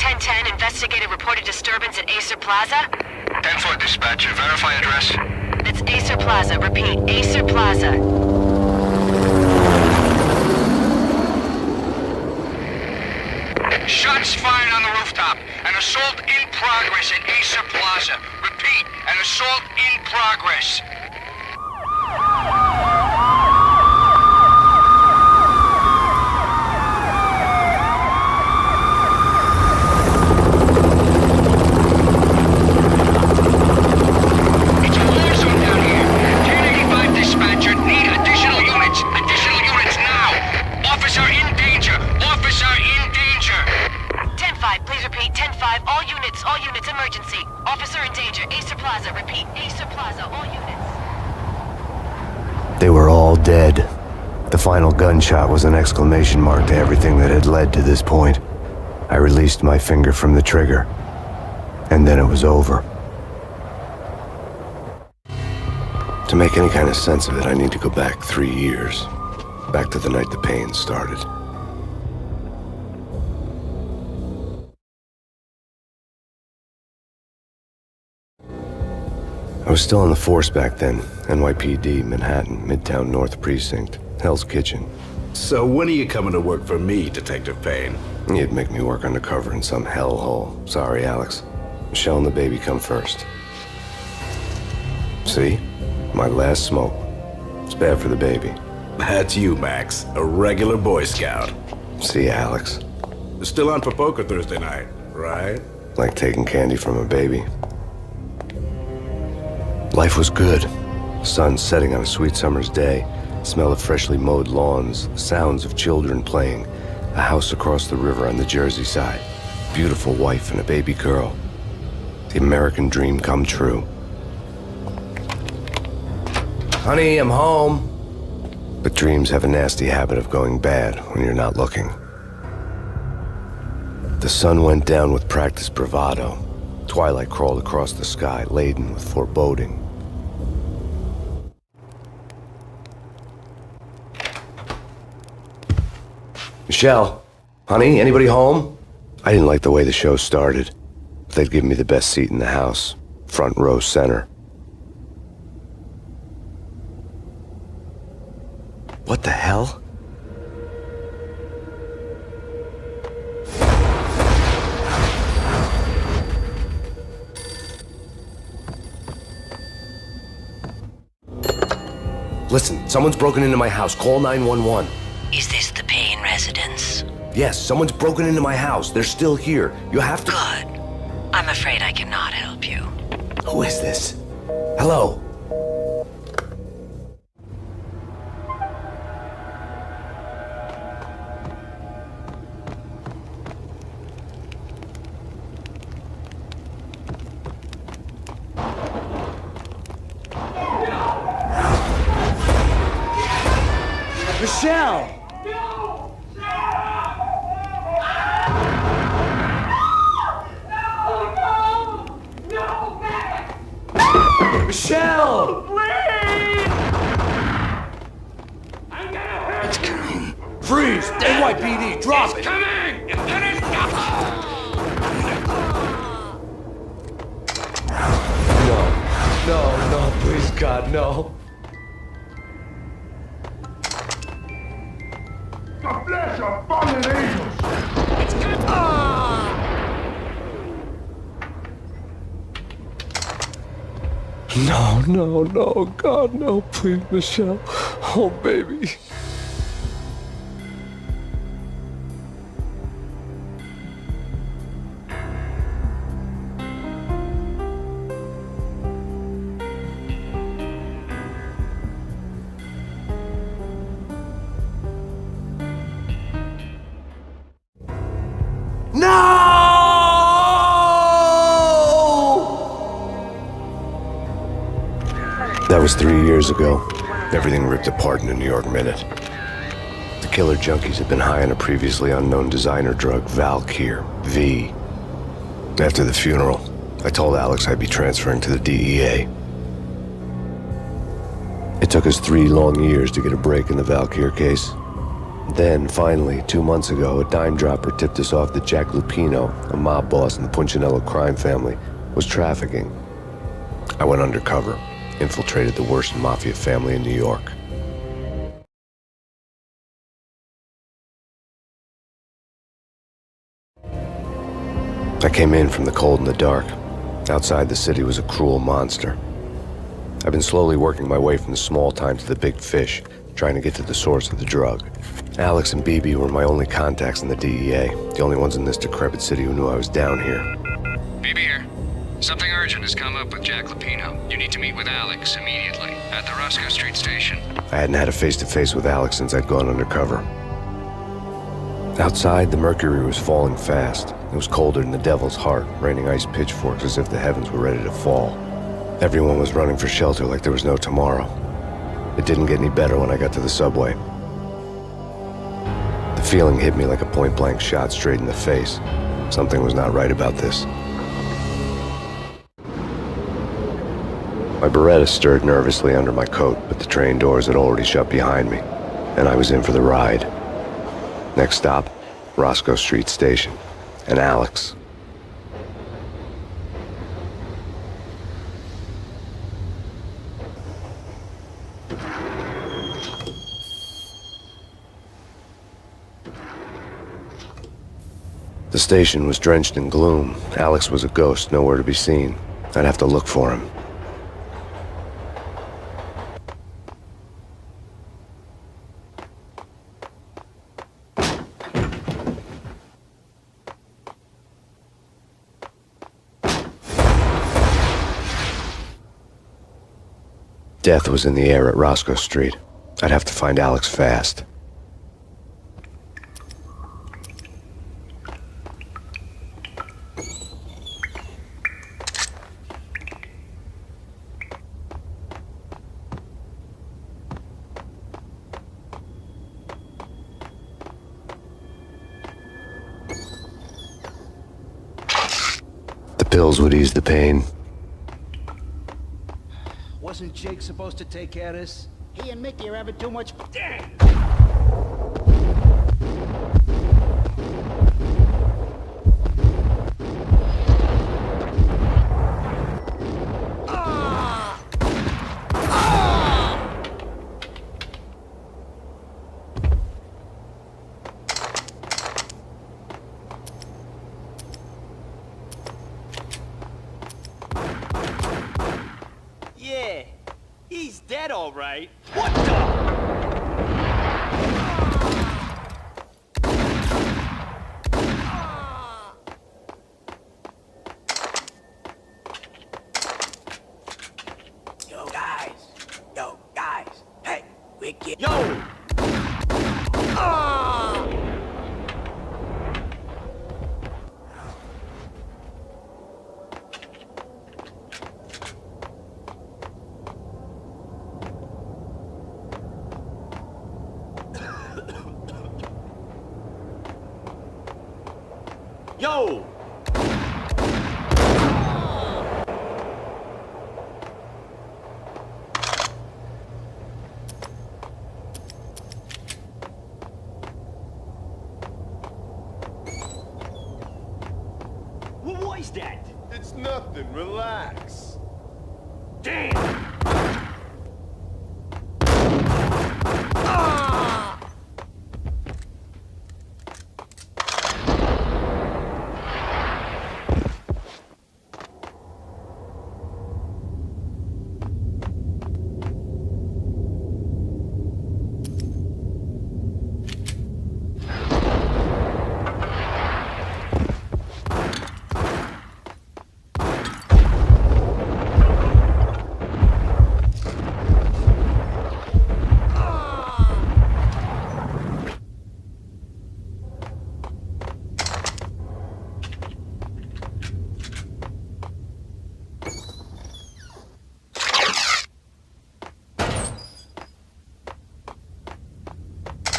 1010, investigated reported disturbance at Acer Plaza. 10-4 dispatcher, verify address. It's Acer Plaza, repeat, Acer Plaza. Shots fired on the rooftop. An assault in progress at Acer Plaza. Repeat, an assault in progress. It's a war zone down here. 1085 dispatcher, need additional units. Additional units now. Officer in danger. Officer in danger. 10-5, please repeat, 10-5, all units, emergency. Officer in danger, Acer Plaza, repeat, Acer Plaza, all units. They were all dead. The final gunshot was an exclamation mark to everything that had led to this point. I released my finger from the trigger, and then it was over. To make any kind of sense of it, I need to go back 3 years. Back to the night the Payne started. I was still on the force back then. NYPD, Manhattan, Midtown North Precinct, Hell's Kitchen. So when are you coming to work for me, Detective Payne? You'd make me work undercover in some hellhole. Sorry, Alex. Michelle and the baby come first. See? My last smoke. It's bad for the baby. That's you, Max. A regular Boy Scout. See, Alex. Still on for poker Thursday night, right? Like taking candy from a baby. Life was good. Sun setting on a sweet summer's day. Smell of freshly mowed lawns. Sounds of children playing. A house across the river on the Jersey side. Beautiful wife and a baby girl. The American dream come true. Honey, I'm home. But dreams have a nasty habit of going bad when you're not looking. The sun went down with practiced bravado. Twilight crawled across the sky, laden with foreboding. Michelle, honey, anybody home? I didn't like the way the show started. They'd give me the best seat in the house, front row center. What the hell? Listen, someone's broken into my house. Call 911. Is this the Payne residence? Yes, someone's broken into my house. They're still here. You have to... Good. I'm afraid I cannot help you. Who is this? Hello? Michelle! Michelle! Please! I'm gonna hurt It's coming. Freeze! NYPD, drop it! Coming! Get it! No, please God, no. the flesh of fallen angels! It's good! No, God, no, please, Michelle. Oh, baby. That was 3 years ago. Everything ripped apart in a New York minute. The killer junkies had been high on a previously unknown designer drug, Valkyr, V. After the funeral, I told Alex I'd be transferring to the DEA. It took us 3 long years to get a break in the Valkyr case. Then, finally, 2 months ago, a dime dropper tipped us off that Jack Lupino, a mob boss in the Punchinello crime family, was trafficking. I went undercover, infiltrated the worst mafia family in New York. I came in from the cold and the dark. Outside the city was a cruel monster. I've been slowly working my way from the small time to the big fish, trying to get to the source of the drug. Alex and BB were my only contacts in the DEA, the only ones in this decrepit city who knew I was down here. BB here. Something urgent has come up with Jack Lupino. You need to meet with Alex immediately at the Roscoe Street station. I hadn't had a face-to-face with Alex since I'd gone undercover. Outside, the mercury was falling fast. It was colder than the devil's heart, raining ice pitchforks as if the heavens were ready to fall. Everyone was running for shelter like there was no tomorrow. It didn't get any better when I got to the subway. The feeling hit me like a point-blank shot straight in the face. Something was not right about this. My Beretta stirred nervously under my coat, but the train doors had already shut behind me, and I was in for the ride. Next stop, Roscoe Street Station, and Alex. The station was drenched in gloom. Alex was a ghost, nowhere to be seen. I'd have to look for him. Death was in the air at Roscoe Street. I'd have to find Alex fast. The pills would ease the pain. Wasn't Jake supposed to take care of this? He and Mickey are having too much... Damn! Yeah, he's dead all right. What the? Yo, guys, hey, we get... Yo! Yo! What was that? It's nothing. Relax. Damn!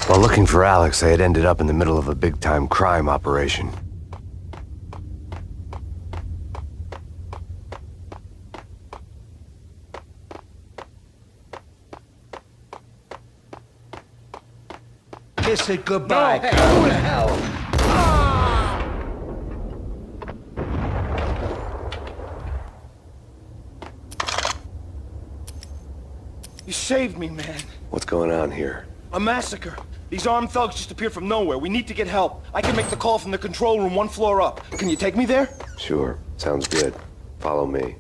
While looking for Alex, I had ended up in the middle of a big-time crime operation. kiss it goodbye. No, who the hell? You saved me, man. What's going on here? A massacre. These armed thugs just appeared from nowhere. We need to get help. I can make the call from the control room 1 floor up. Can you take me there? Sure, sounds good. Follow me.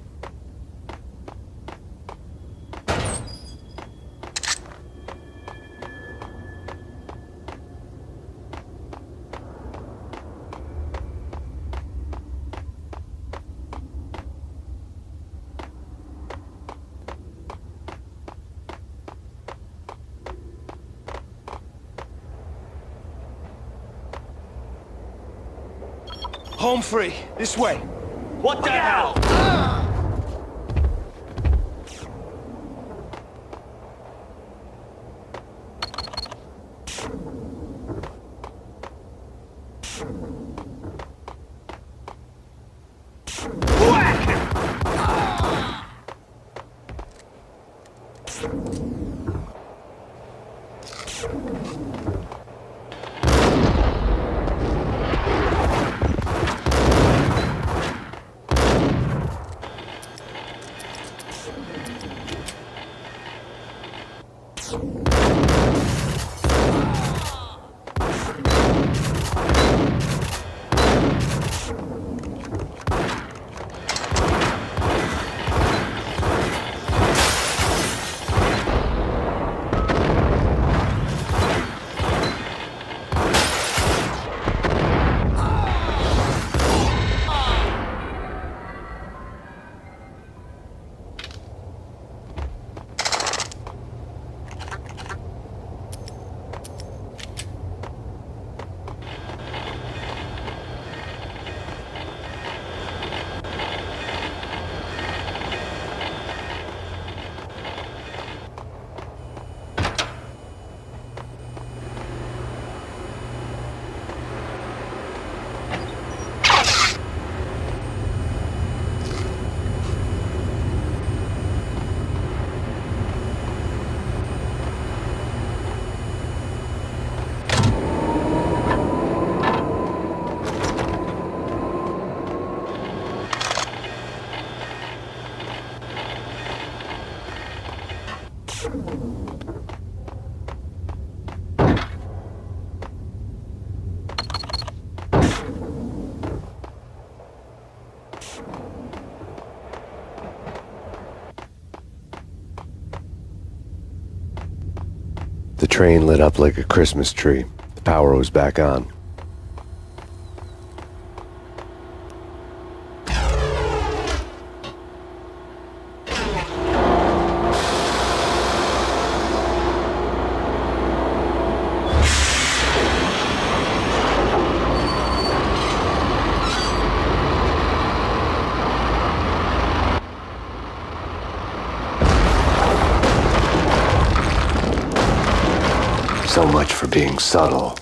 Home free. This way. What the hell? The train lit up like a Christmas tree. The power was back on. So much for being subtle.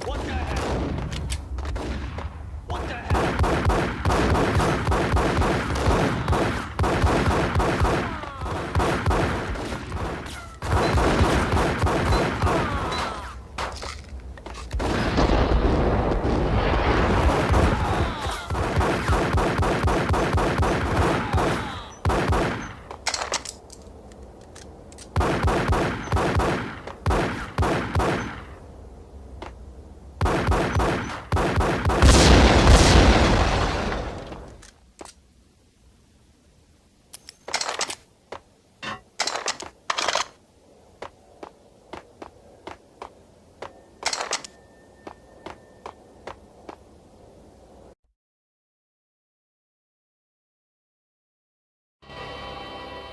What the hell? What the hell?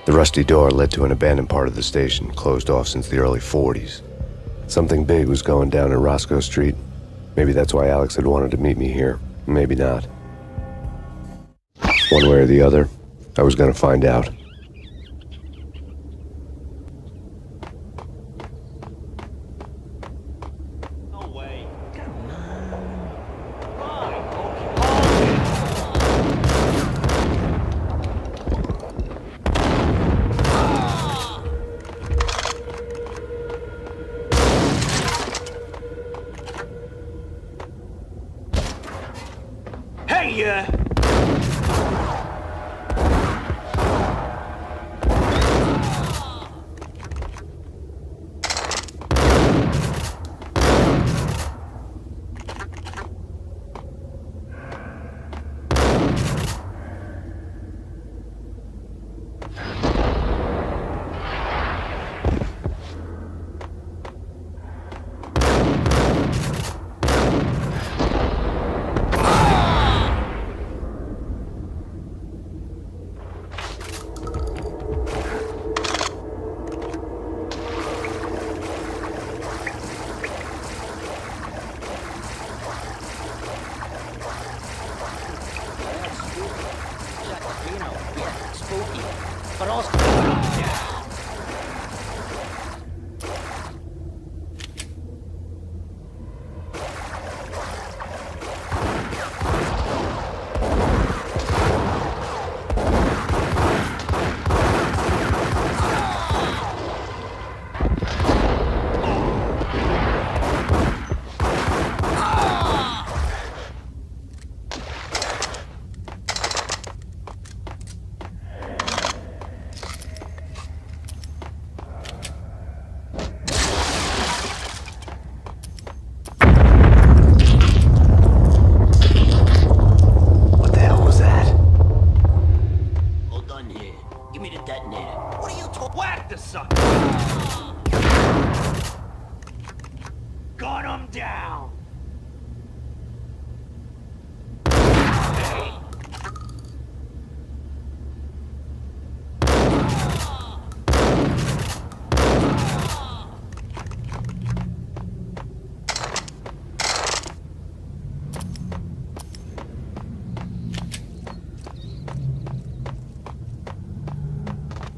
The rusty door led to an abandoned part of the station, closed off since the early 40s. Something big was going down at Roscoe Street. Maybe that's why Alex had wanted to meet me here. Maybe not. One way or the other, I was gonna find out. No way. Come on. here! But also... Gun him down!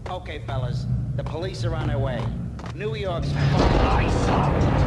Okay, fellas. The police are on their way. New York's ice out.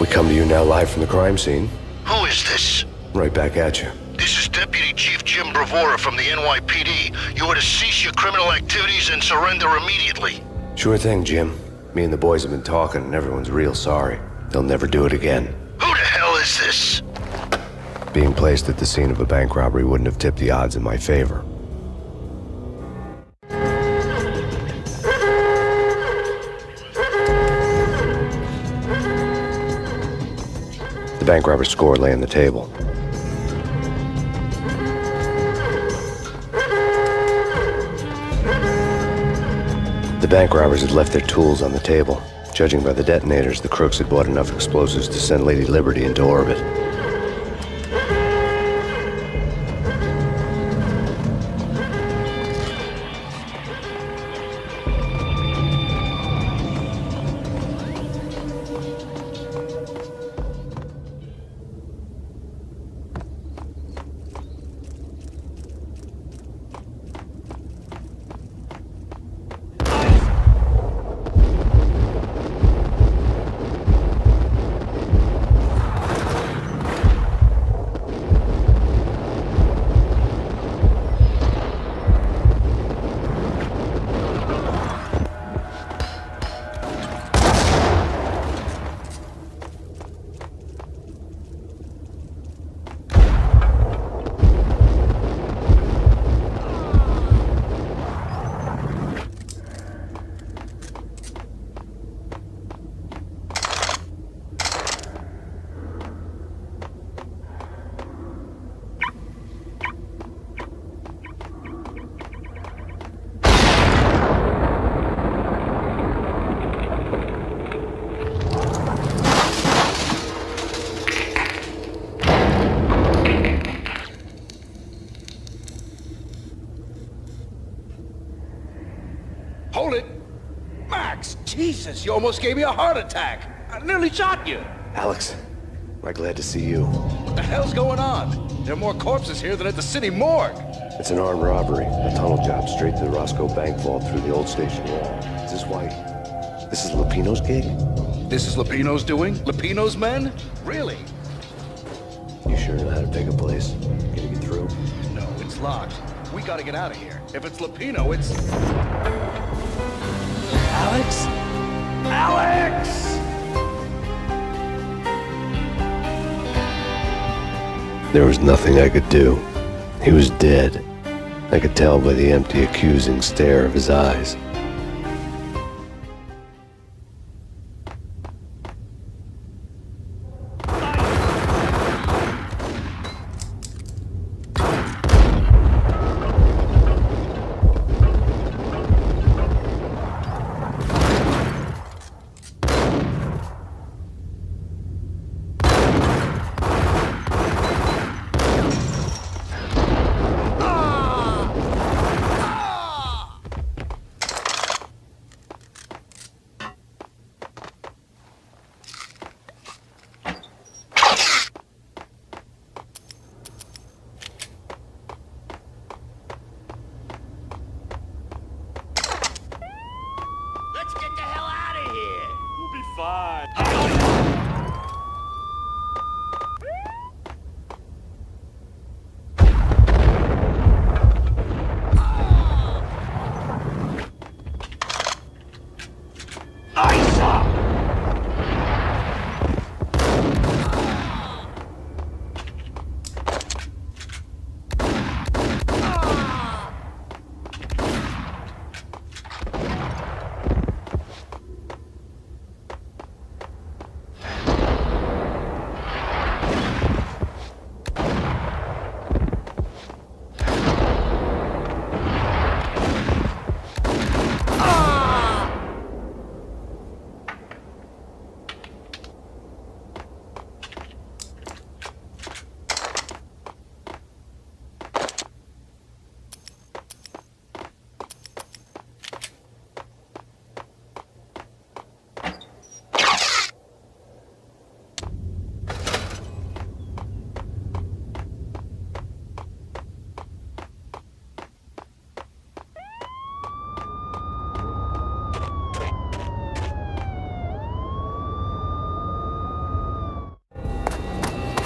Come to you now live from the crime scene. Who is this? Right back at you. This is Deputy Chief Jim Bravura from the NYPD. You are to cease your criminal activities and surrender immediately. Sure thing, Jim. Me and the boys have been talking and everyone's real sorry. They'll never do it again. Who the hell is this? Being placed at the scene of a bank robbery wouldn't have tipped the odds in my favor. The bank robber's score lay on the table. The bank robbers had left their tools on the table. Judging by the detonators, the crooks had bought enough explosives to send Lady Liberty into orbit. Hold it! Max, Jesus, you almost gave me a heart attack! I nearly shot you! Alex, I'm glad to see you. What the hell's going on? There are more corpses here than at the city morgue! It's an armed robbery. A tunnel job straight to the Roscoe Bank vault through the old station wall. Is this why... This is Lupino's gig? This is Lupino's doing? Lupino's men? Really? You sure know how to pick a place? Can you get through? No, it's locked. We gotta get out of here. If it's Lupino, it's... Alex? Alex! There was nothing I could do. He was dead. I could tell by the empty, accusing stare of his eyes.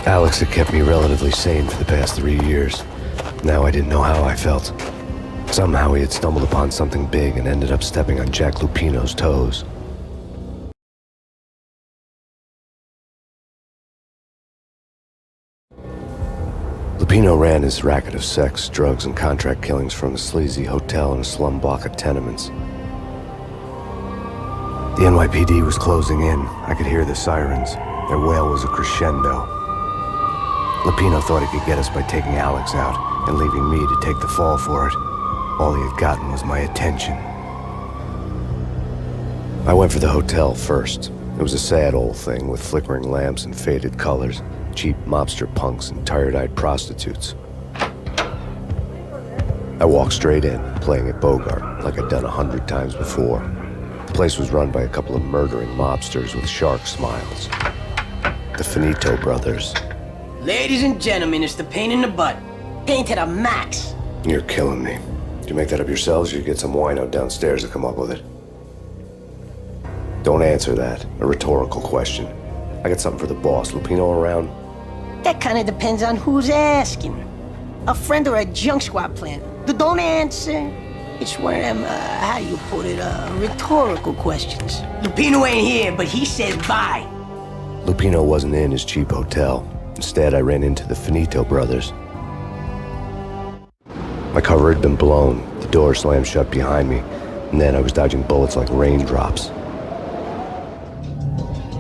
Alex had kept me relatively sane for the past 3 years. Now I didn't know how I felt. Somehow he had stumbled upon something big and ended up stepping on Jack Lupino's toes. Lupino ran his racket of sex, drugs, and contract killings from a sleazy hotel in a slum block of tenements. The NYPD was closing in. I could hear the sirens. Their wail was a crescendo. Lupino thought he could get us by taking Alex out and leaving me to take the fall for it. All he had gotten was my attention. I went for the hotel first. It was a sad old thing with flickering lamps and faded colors, cheap mobster punks and tired-eyed prostitutes. I walked straight in, playing at Bogart like I'd done 100 times before. The place was run by a couple of murdering mobsters with shark smiles. The Finito brothers. Ladies and gentlemen, it's the pain in the butt. Pain to the max. You're killing me. Did you make that up yourselves, or you get some wino downstairs to come up with it? Don't answer that. A rhetorical question. I got something for the boss. Lupino around? That kind of depends on who's asking. A friend or a junk squad plan. Don't answer. It's one of them, how do you put it, rhetorical questions. Lupino ain't here, but he said bye. Lupino wasn't in his cheap hotel. Instead, I ran into the Finito brothers. My cover had been blown. The door slammed shut behind me, and then I was dodging bullets like raindrops.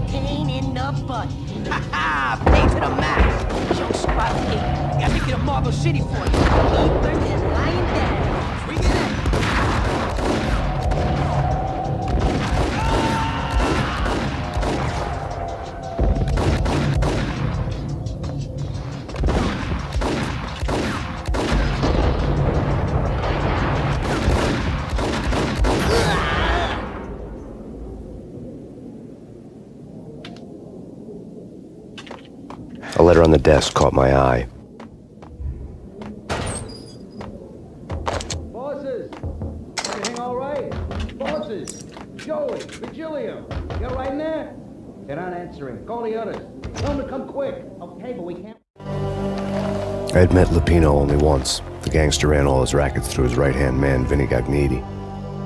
Pain in the butt. Ha ha! Pain to the max. Junk squad hate. Gotta make it a Marble City for you. Keepers is lying down. Bring it in. letter on the desk caught my eye. Bosses! Everything all right? Bosses! Joey! Virgilio! You all right in there? They're not answering. Call the others. Tell them to come quick. Okay, but we can't... I had met Lupino only once. The gangster ran all his rackets through his right-hand man, Vinny Gagniti.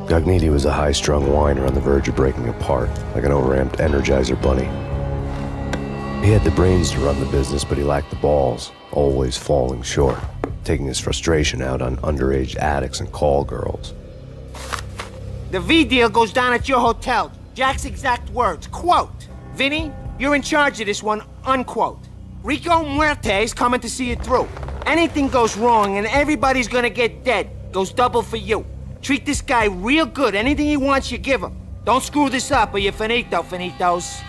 Gagniti was a high-strung whiner on the verge of breaking apart, like an overamped Energizer bunny. He had the brains to run the business, but he lacked the balls, always falling short, taking his frustration out on underage addicts and call girls. The V deal goes down at your hotel. Jack's exact words, quote, "Vinny, you're in charge of this one," unquote. Rico Muerte's coming to see it through. Anything goes wrong and everybody's gonna get dead. Goes double for you. Treat this guy real good. Anything he wants, you give him. Don't screw this up or you're finito, finitos.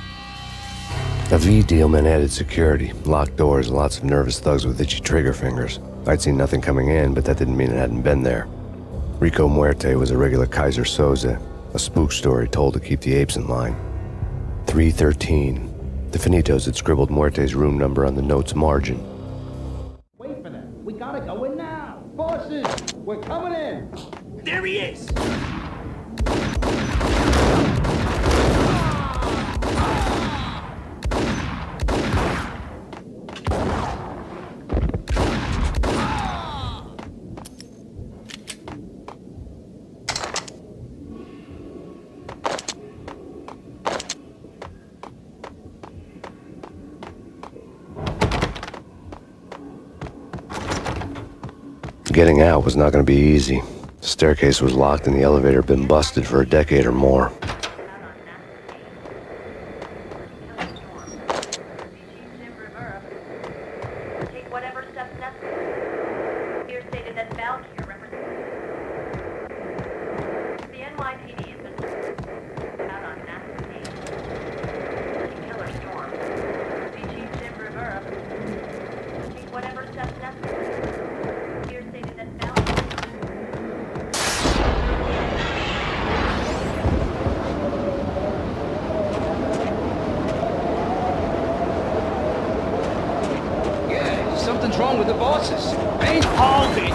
A V deal meant added security, locked doors, and lots of nervous thugs with itchy trigger fingers. I'd seen nothing coming in, but that didn't mean it hadn't been there. Rico Muerte was a regular Kaiser Soze, a spook story told to keep the apes in line. 313. The Finitos had scribbled Muerte's room number on the note's margin. Wait for them. We gotta go in now. Bosses! We're coming in! There he is! Getting out was not going to be easy. The staircase was locked and the elevator had been busted for a decade or more. Take whatever steps necessary. Here stated that Val here represents the NYPD has been out on massive stage. Killer storm. Chief Jim Rivera. Take whatever steps necessary. Here stated that Val. Yeah, something's wrong with the bosses. Payne, hold it!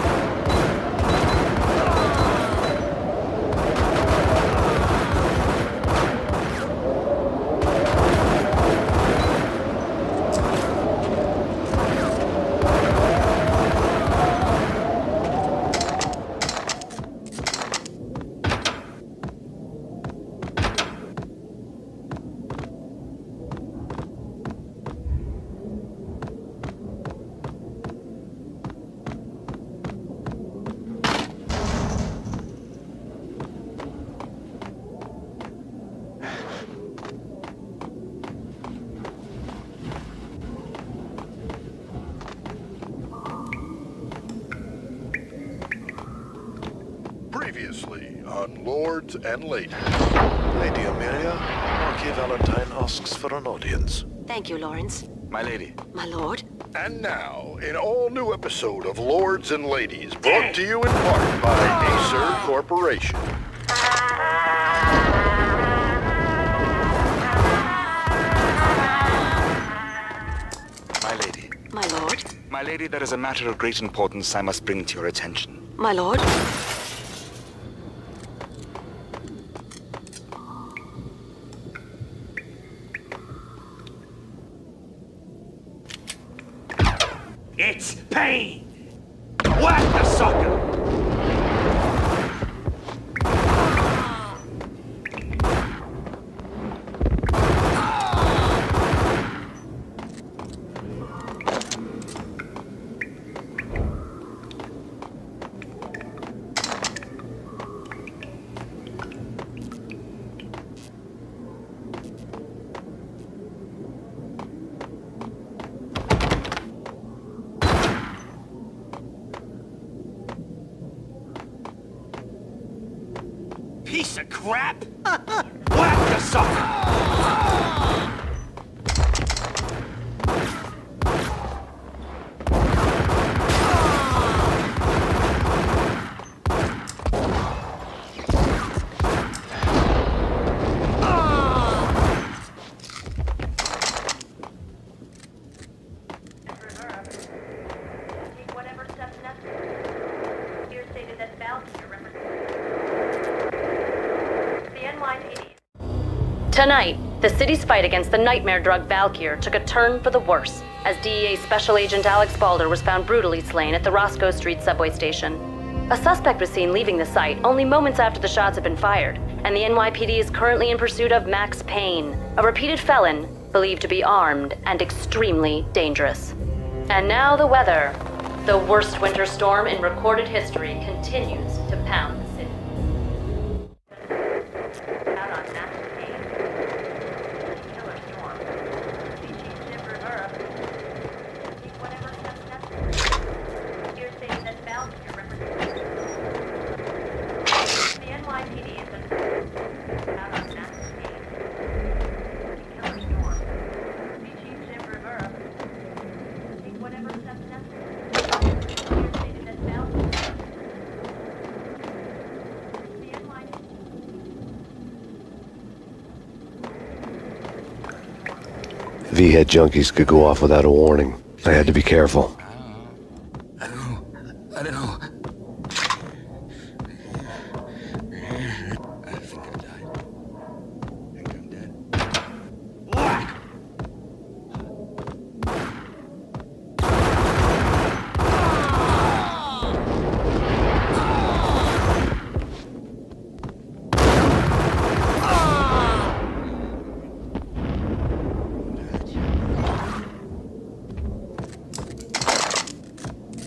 Previously on Lords and Ladies. Lady Amelia, Marquis Valentine asks for an audience. Thank you, Lawrence. My lady. My lord. And now, an all-new episode of Lords and Ladies, brought to you in part by Acer Corporation. My lady. My lord. My lady, there is a matter of great importance I must bring to your attention. My lord. It's Payne! Whack the sucker! Piece of crap! Whack the sucker! Tonight, the city's fight against the nightmare drug Valkyr took a turn for the worse, as DEA Special Agent Alex Balder was found brutally slain at the Roscoe Street subway station. A suspect was seen leaving the site only moments after the shots had been fired, and the NYPD is currently in pursuit of Max Payne, a repeated felon believed to be armed and extremely dangerous. And now the weather. The worst winter storm in recorded history continues to pound the city. Out on Max Payne. Killer storm. CG Jim Rivera. Take whatever steps necessary. You're saying that Valkyr represents the NYPD is out on Max Payne. Killer storm. CG Jim Rivera. Take whatever steps necessary. You're saying that Valkyr. The NYPD. V-head junkies could go off without a warning. I had to be careful. I don't know. I think I died. I think I'm dead.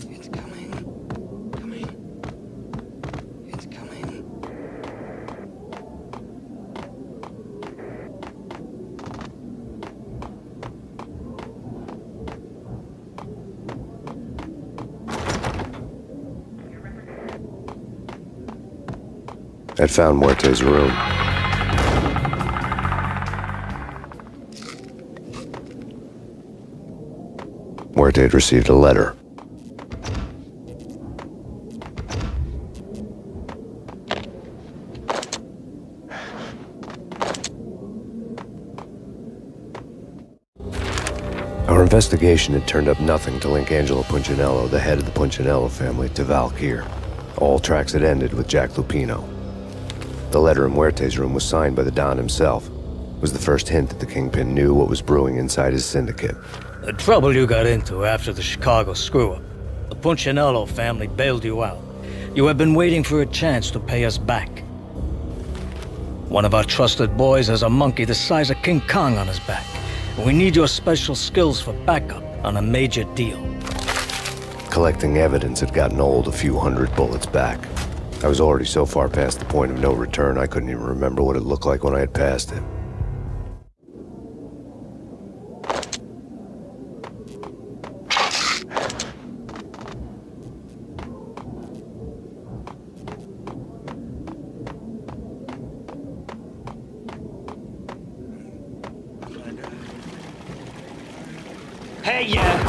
It's coming. It's coming. I'd found Muerte's room. Muerte had received a letter. Our investigation had turned up nothing to link Angelo Punchinello, the head of the Punchinello family, to Valkyr. All tracks had ended with Jack Lupino. The letter in Muerte's room was signed by the Don himself. It was the first hint that the Kingpin knew what was brewing inside his syndicate. The trouble you got into after the Chicago screw-up. The Punchinello family bailed you out. You have been waiting for a chance to pay us back. One of our trusted boys has a monkey the size of King Kong on his back. We need your special skills for backup on a major deal. Collecting evidence had gotten old a few hundred bullets back. I was already so far past the point of no return I couldn't even remember what it looked like when I had passed it. Hey, yeah.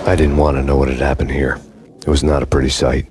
I didn't want to know what had happened here. It was not a pretty sight.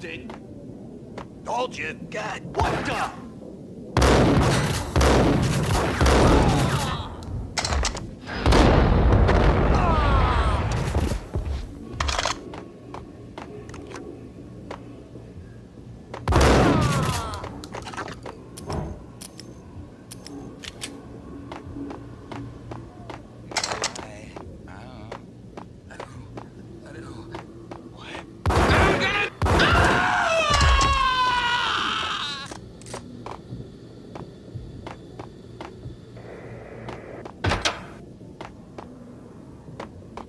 it! Told you. God, what the?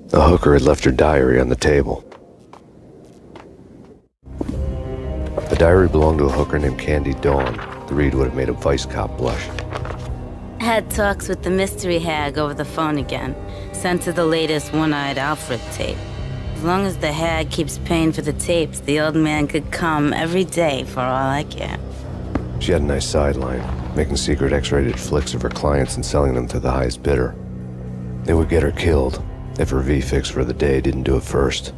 The hooker had left her diary on the table. The diary belonged to a hooker named Candy Dawn. The read would have made a vice cop blush. Had talks with the mystery hag over the phone again. Sent her the latest One-Eyed Alfred tape. As long as the hag keeps paying for the tapes, the old man could come every day for all I care. She had a nice sideline, making secret X-rated flicks of her clients and selling them to the highest bidder. They would get her killed if her V-fix for the day didn't do it first.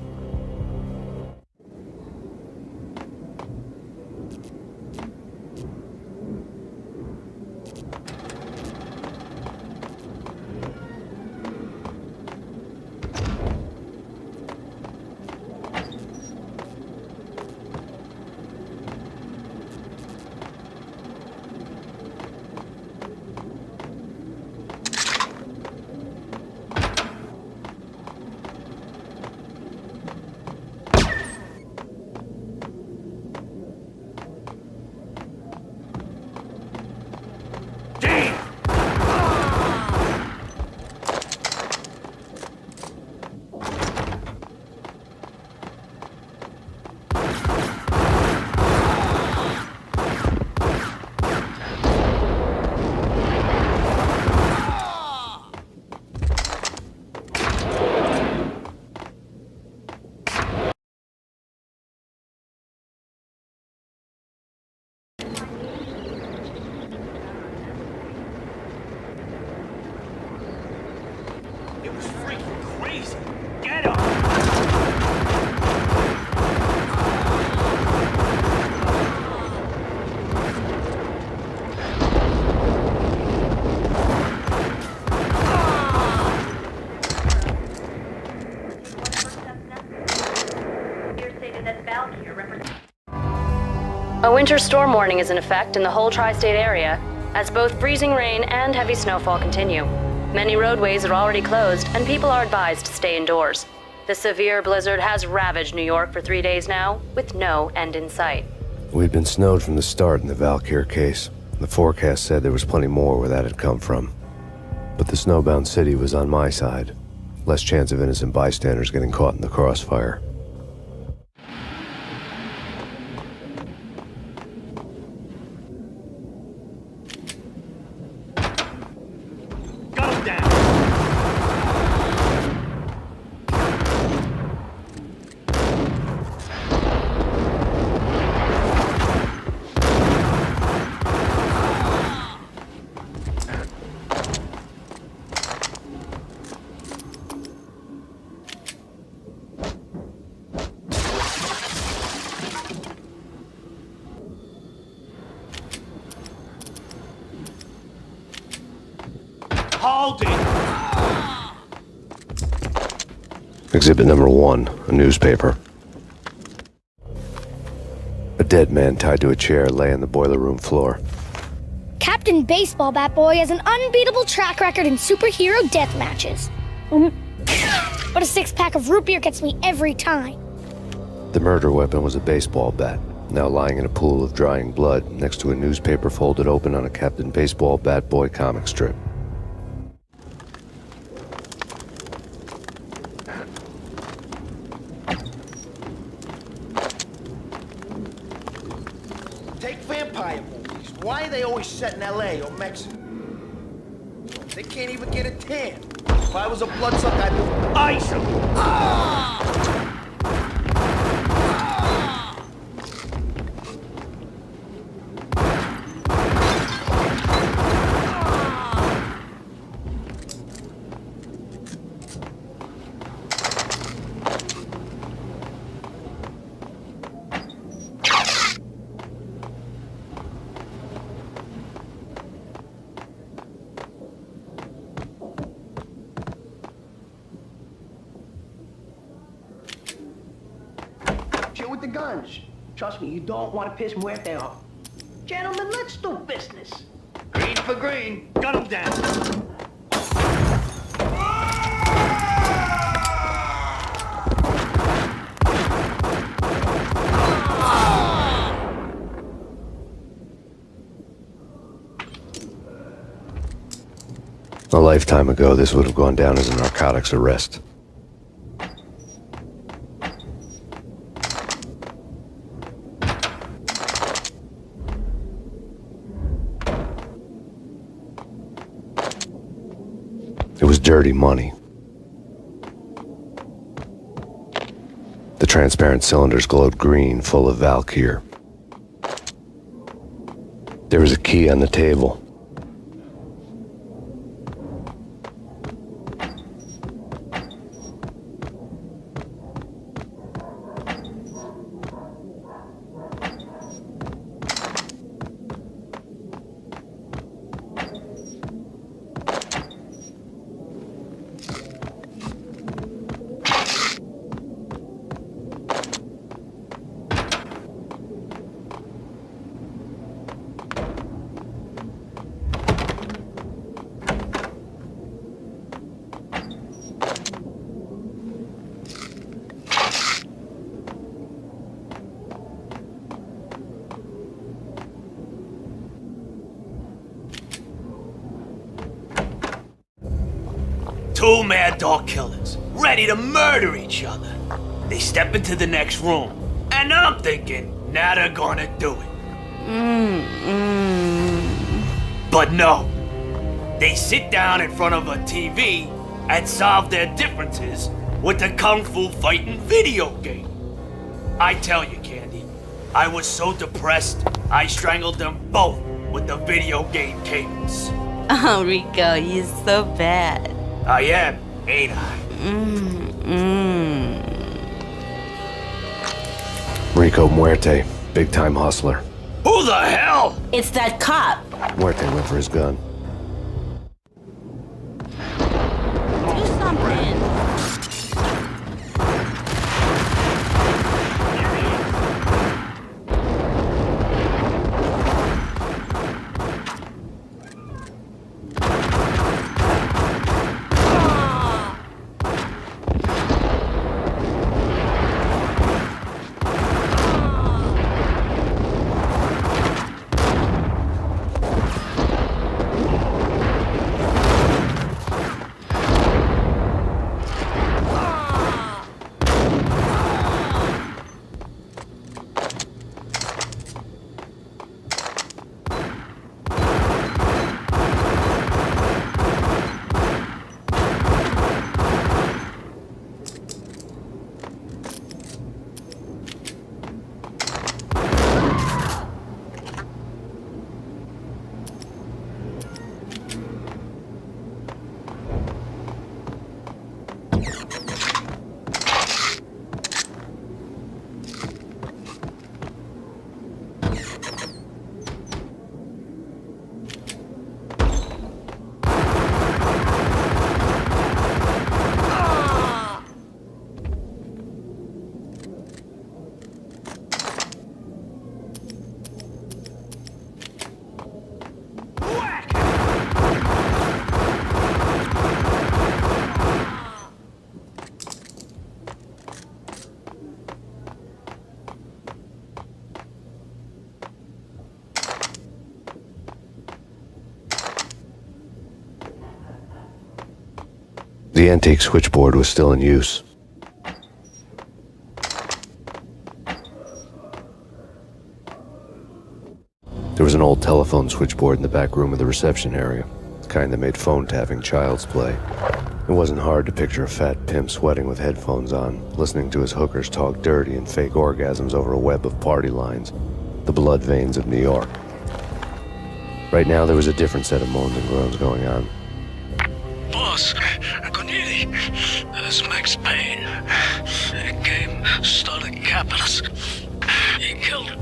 It was freaking crazy. Get him! A winter storm warning is in effect in the whole tri-state area, as both freezing rain and heavy snowfall continue. Many roadways are already closed, and people are advised to stay indoors. The severe blizzard has ravaged New York for 3 days now, with no end in sight. We'd been snowed from the start in the Valkyr case. The forecast said there was plenty more where that had come from. But the snowbound city was on my side. Less chance of innocent bystanders getting caught in the crossfire. Hold it! Exhibit number 1, a newspaper. A dead man tied to a chair lay on the boiler room floor. Captain Baseball Bat Boy has an unbeatable track record in superhero death matches. But a 6-pack of root beer gets me every time. The murder weapon was a baseball bat, now lying in a pool of drying blood next to a newspaper folded open on a Captain Baseball Bat Boy comic strip. Take vampire movies. Why are they always set in LA or Mexico? They can't even get a tan. If I was a bloodsucker, I'd ice them. with the guns. Trust me, you don't want to piss Muerte off. Gentlemen, let's do business. Green for green. Gun him down. A lifetime ago, this would have gone down as a narcotics arrest. It was dirty money. The transparent cylinders glowed green, full of Valkyr. There was a key on the table. Two mad dog killers, ready to murder each other. They step into the next room, and I'm thinking, now they're gonna do it. But no. They sit down in front of a TV and solve their differences with the Kung Fu fighting video game. I tell you, Candy, I was so depressed, I strangled them both with the video game cables. Oh, Rico, you're so bad. I am, ain't I? Rico Muerte, big-time hustler. Who the hell? It's that cop. Muerte went for his gun. Do something. The antique switchboard was still in use. There was an old telephone switchboard in the back room of the reception area, the kind that made phone tapping child's play. It wasn't hard to picture a fat pimp sweating with headphones on, listening to his hookers talk dirty and fake orgasms over a web of party lines, the blood veins of New York. Right now there was a different set of moans and groans going on. Boss, Cornelia, this Max Payne. He came, started capping us. He killed him.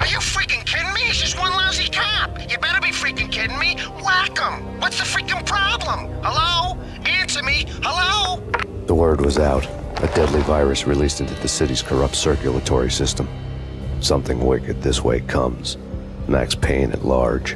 Are you freaking kidding me? He's just one lousy cop. You better be freaking kidding me. Whack him. What's the freaking problem? Hello? Answer me. Hello? The word was out. A deadly virus released into the city's corrupt circulatory system. Something wicked this way comes. Max Payne at large.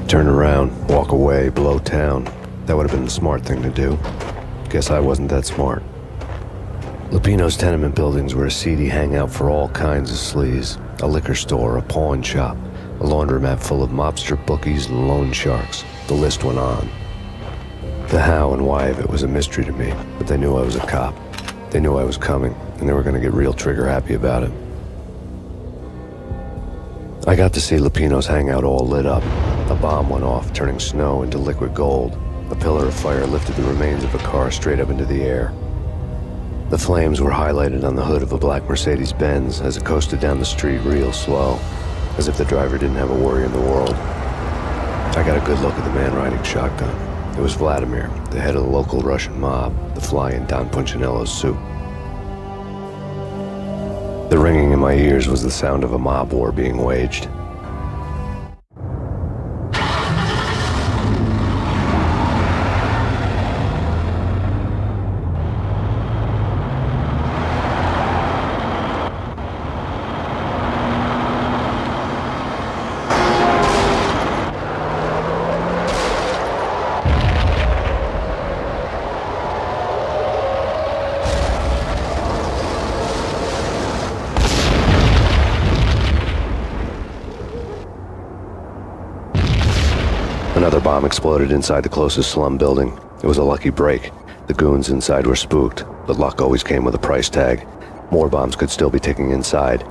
Turn around, walk away, blow town. That would have been the smart thing to do. Guess I wasn't that smart. Lupino's tenement buildings were a seedy hangout for all kinds of sleaze. A liquor store, a pawn shop, a laundromat full of mobster bookies and loan sharks. The list went on. The how and why of it was a mystery to me, but they knew I was a cop. They knew I was coming, and they were going to get real trigger happy about it. I got to see Lupino's hangout all lit up. A bomb went off, turning snow into liquid gold. A pillar of fire lifted the remains of a car straight up into the air. The flames were highlighted on the hood of a black Mercedes-Benz as it coasted down the street real slow, as if the driver didn't have a worry in the world. I got a good look at the man riding shotgun. It was Vladimir, the head of the local Russian mob, the fly in Don Punchinello's soup. The ringing in my ears was the sound of a mob war being waged. Another bomb exploded inside the closest slum building. It was a lucky break. The goons inside were spooked, but luck always came with a price tag. More bombs could still be ticking inside,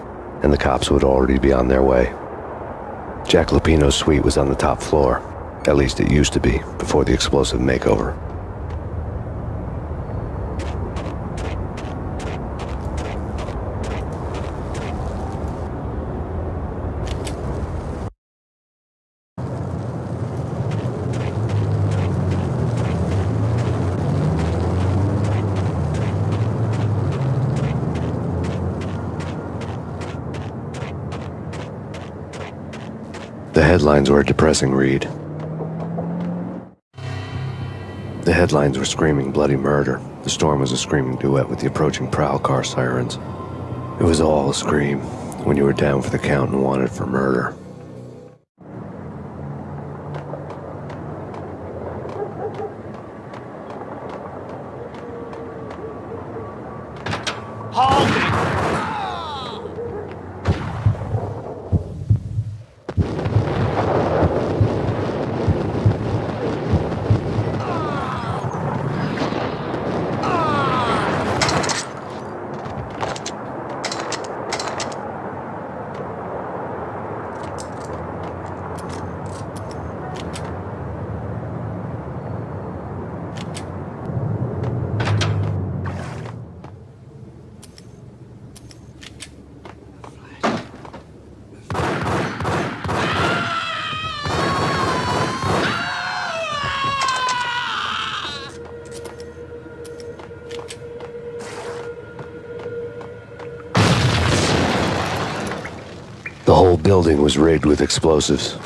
and the cops would already be on their way. Jack Lupino's suite was on the top floor. At least it used to be, before the explosive makeover. headlines were a depressing read. The headlines were screaming bloody murder. The storm was a screaming duet with the approaching prowl car sirens. It was all a scream when you were down for the count and wanted for murder. Hold it! The whole building was rigged with explosives.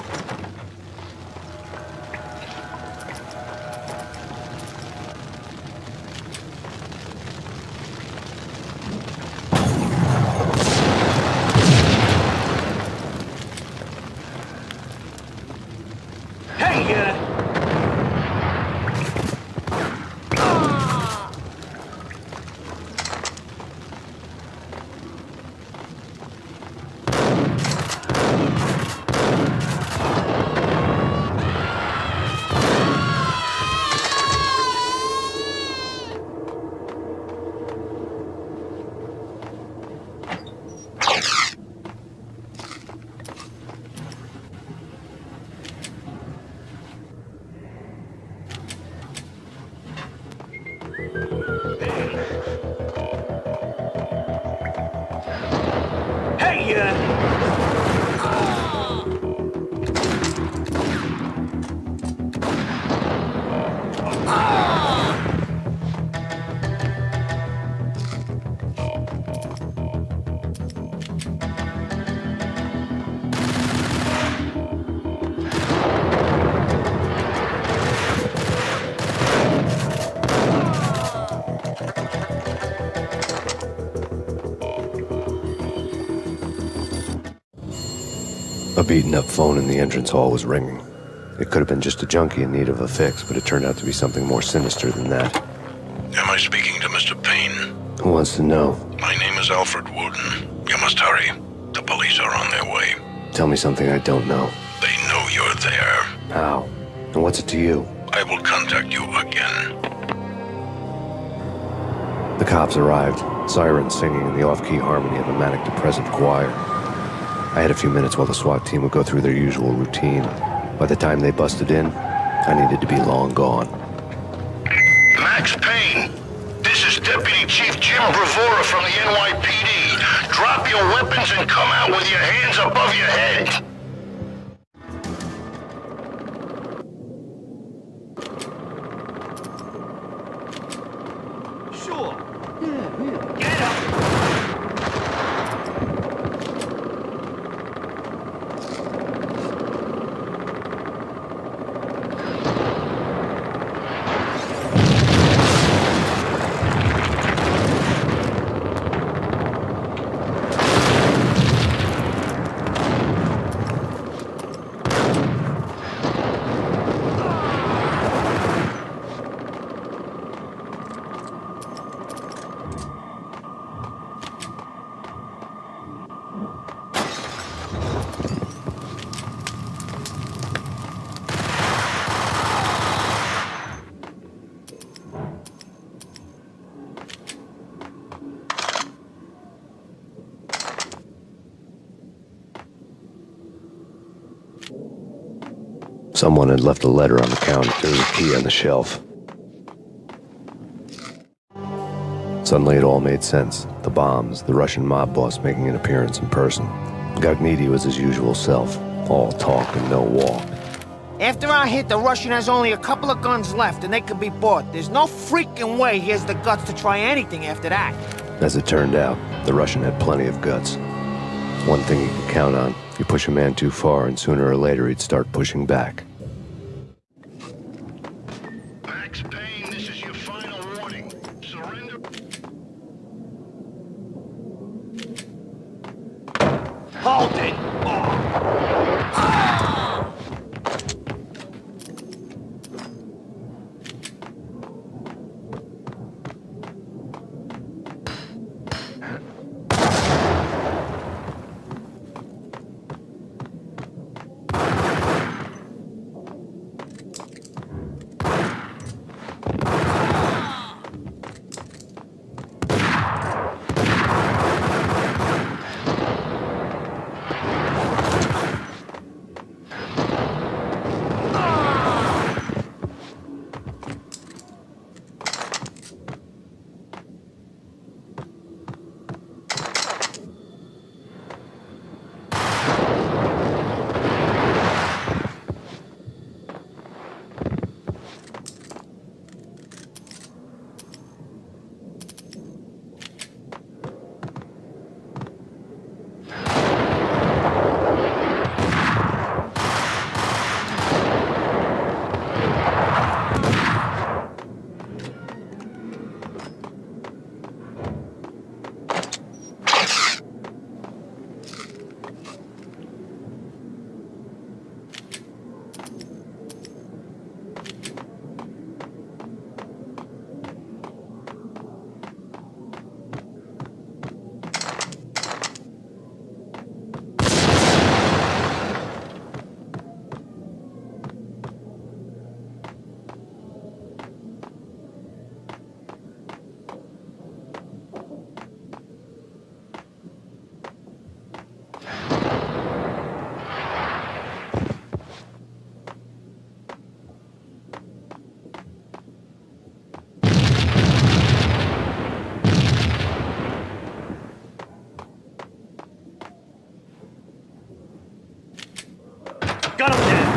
A beaten-up phone in the entrance hall was ringing. It could have been just a junkie in need of a fix, but it turned out to be something more sinister than that. Am I speaking to Mr. Payne? Who wants to know? My name is Alfred Wooden. You must hurry. The police are on their way. Tell me something I don't know. They know you're there. How? And what's it to you? I will contact you again. The cops arrived, sirens singing in the off-key harmony of a manic-depressive choir. I had a few minutes while the SWAT team would go through their usual routine. By the time they busted in, I needed to be long gone. Max Payne, this is Deputy Chief Jim Bravura from the NYPD. Drop your weapons and come out with your hands above your head. Sure. Yeah. Get up. Someone had left a letter on the counter. There was a key on the shelf. Suddenly it all made sense. The bombs, the Russian mob boss making an appearance in person. Gagnidi was his usual self. All talk and no walk. After our hit, the Russian has only a couple of guns left and they can be bought. There's no freaking way he has the guts to try anything after that. As it turned out, the Russian had plenty of guts. One thing he could count on. You push a man too far, and sooner or later he'd start pushing back. Max Payne, this is your final warning. Surrender. Hold it! Got him dead!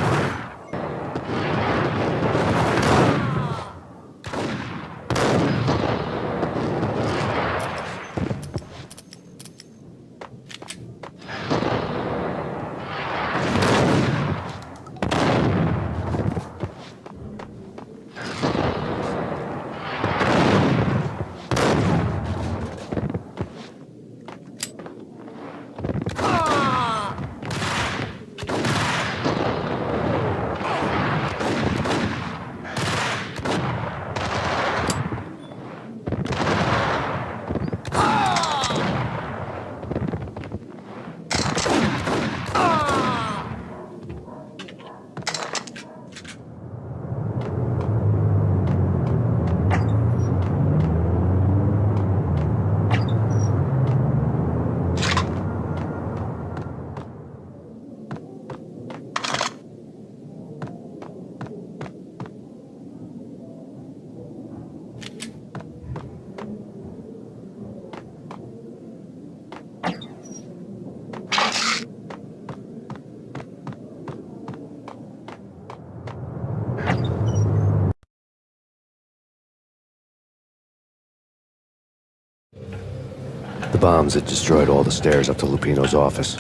The bombs had destroyed all the stairs up to Lupino's office.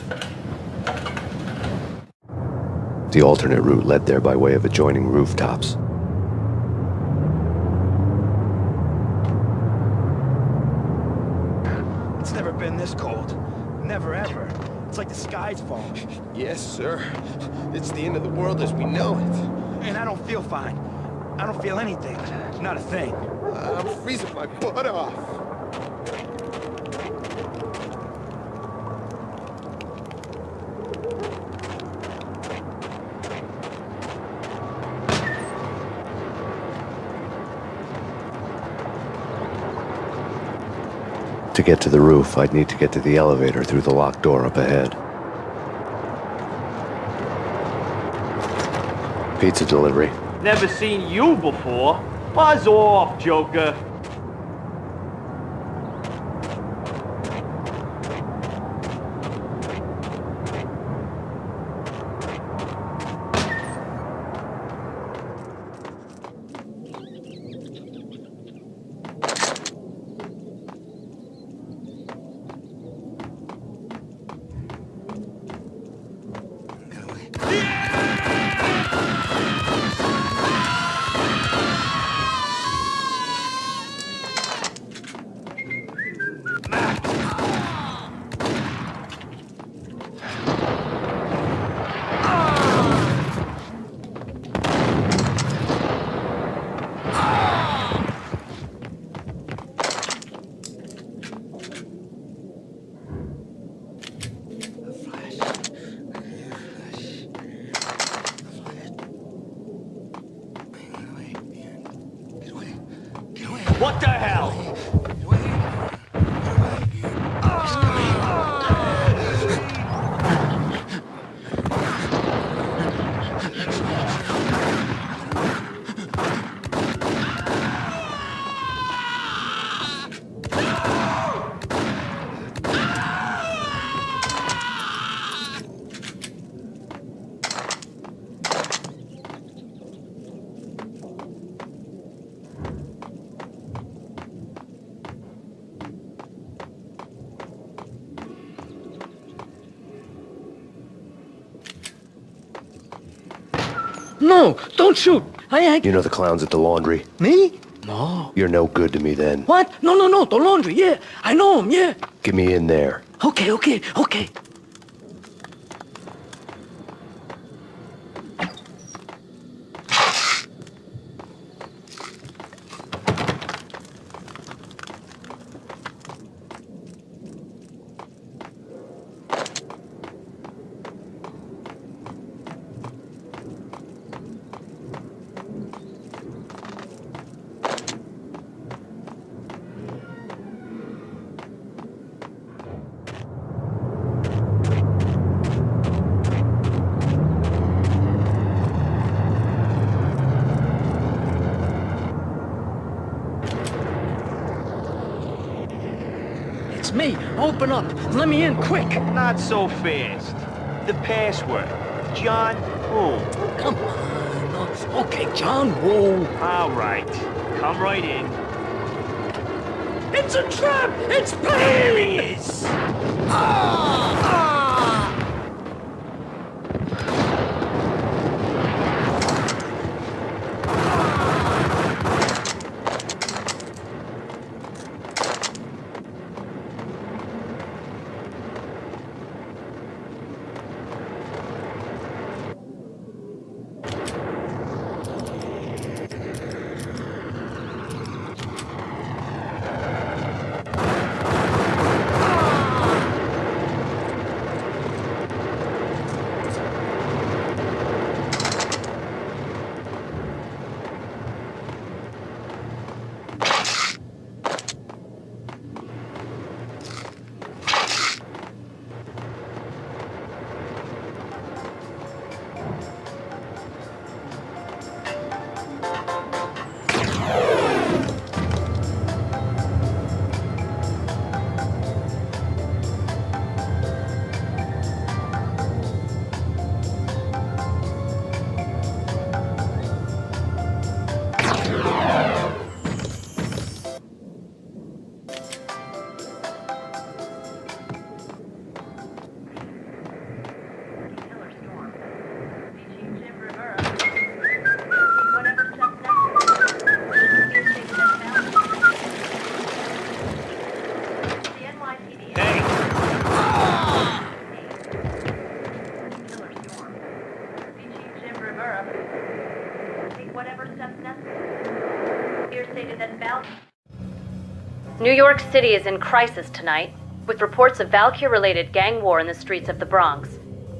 The alternate route led there by way of adjoining rooftops. It's never been this cold. Never ever. It's like the sky's falling. Yes, sir. It's the end of the world as we know it. And I don't feel fine. I don't feel anything. Not a thing. I'm freezing my butt off. To get to the roof, I'd need to get to the elevator through the locked door up ahead. Pizza delivery. Never seen you before. Buzz off, Joker. What the hell? No, don't shoot. You know the clowns at the laundry? Me? No. You're no good to me then. What? No, the laundry, yeah. I know him, yeah. Get me in there. Okay. It's me. Open up. Let me in, quick. Not so fast. The password. John Woo. Come on. Okay, John Woo. All right. Come right in. It's a trap! It's Payne! There he is! New York City is in crisis tonight, with reports of Valkyr-related gang war in the streets of the Bronx.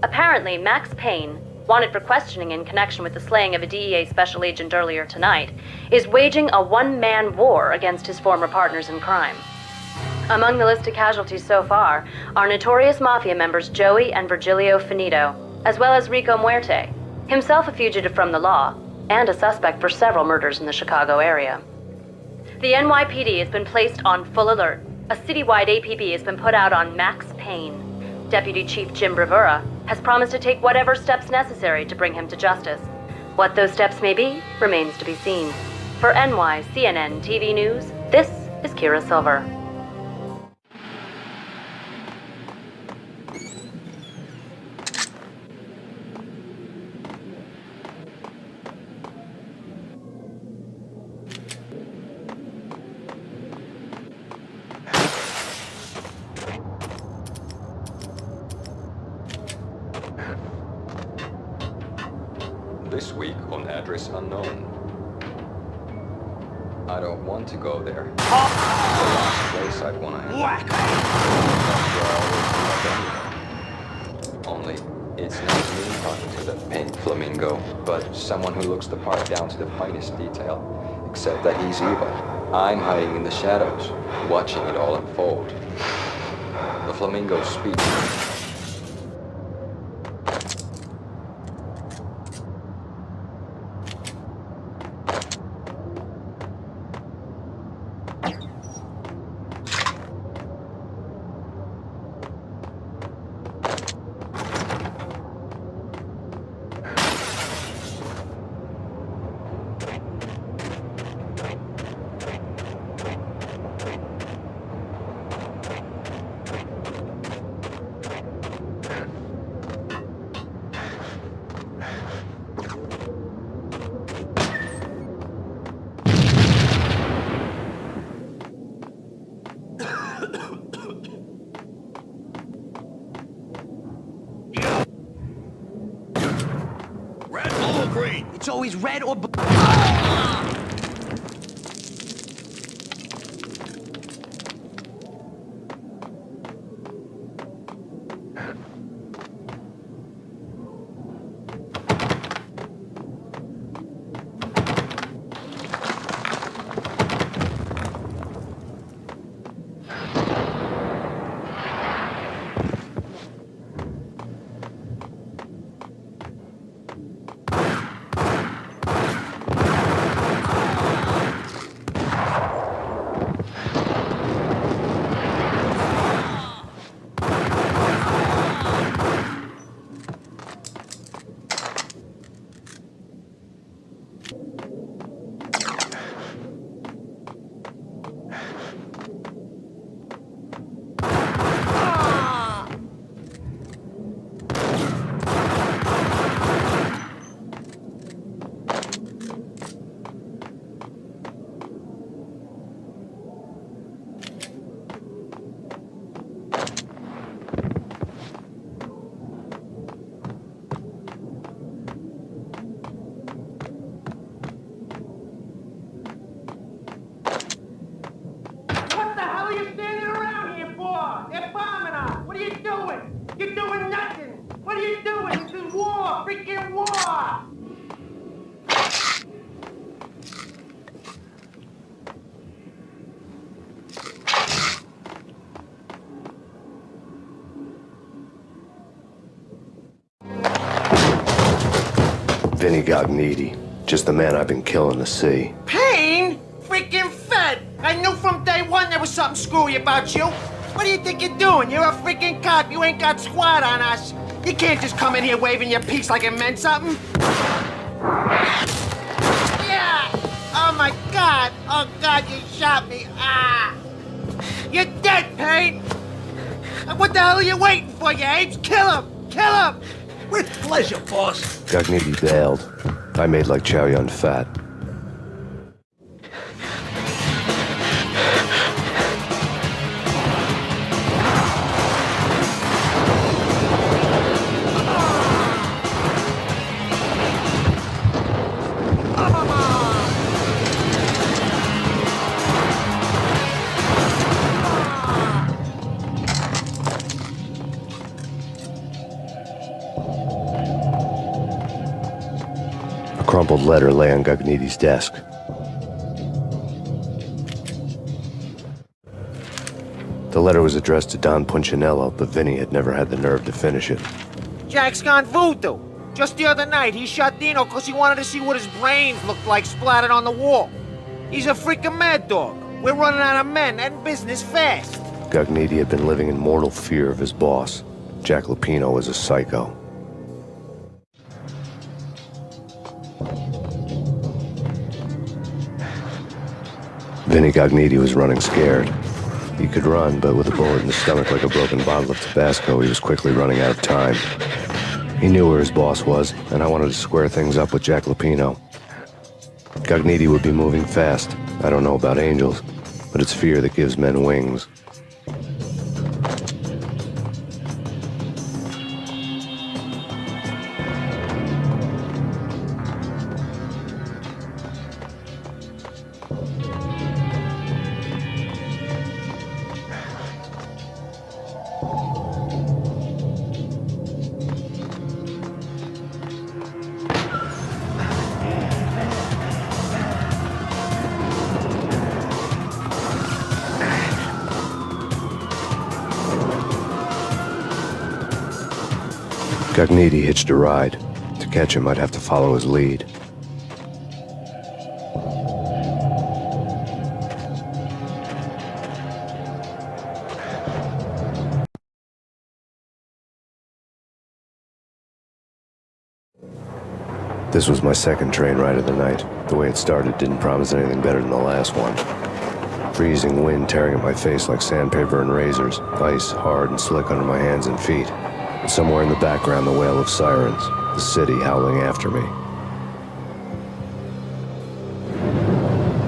Apparently, Max Payne, wanted for questioning in connection with the slaying of a DEA special agent earlier tonight, is waging a one-man war against his former partners in crime. Among the list of casualties so far are notorious mafia members Joey and Virgilio Finito, as well as Rico Muerte, himself a fugitive from the law, and a suspect for several murders in the Chicago area. The NYPD has been placed on full alert. A citywide APB has been put out on Max Payne. Deputy Chief Jim Bravura has promised to take whatever steps necessary to bring him to justice. What those steps may be remains to be seen. For NYCNN TV News, this is Kira Silver. This week on address unknown. I don't want to go there. The last place I'd want to end. Only, it's not me talking to that pink flamingo, but someone who looks the part down to the finest detail, except that he's evil. I'm hiding in the shadows, watching it all unfold. The flamingos speak. It's always red or blue. Vinny Gognitti, just the man I've been killing to see. Payne? Freaking Fed! I knew from day one there was something screwy about you. What do you think you're doing? You're a freaking cop. You ain't got squat on us. You can't just come in here waving your piece like it meant something. Yeah! Oh my God! Oh God, you shot me! Ah! You're dead, Payne! What the hell are you waiting for, you apes? Kill him! Kill him! With pleasure, boss. Gognitti bailed. I made like Chow Yun Fat. A crumpled letter lay on Gognitti's desk. The letter was addressed to Don Punchinello, but Vinny had never had the nerve to finish it. Jack's gone voodoo. Just the other night, he shot Dino because he wanted to see what his brains looked like splattered on the wall. He's a freaking mad dog. We're running out of men and business fast. Gognitti had been living in mortal fear of his boss. Jack Lupino was a psycho. Vinny Gognitti was running scared. He could run, but with a bullet in his stomach like a broken bottle of Tabasco, he was quickly running out of time. He knew where his boss was, and I wanted to square things up with Jack Lupino. Gognitti would be moving fast. I don't know about angels, but it's fear that gives men wings. Gagniti hitched a ride. To catch him, I'd have to follow his lead. This was my second train ride of the night. The way it started didn't promise anything better than the last one. Freezing wind tearing at my face like sandpaper and razors, ice hard and slick under my hands and feet. And somewhere in the background, the wail of sirens, the city howling after me.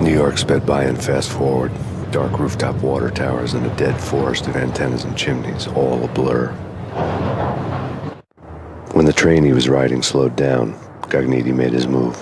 New York sped by in fast forward. Dark rooftop water towers and a dead forest of antennas and chimneys, all a blur. When the train he was riding slowed down, Gagniti made his move.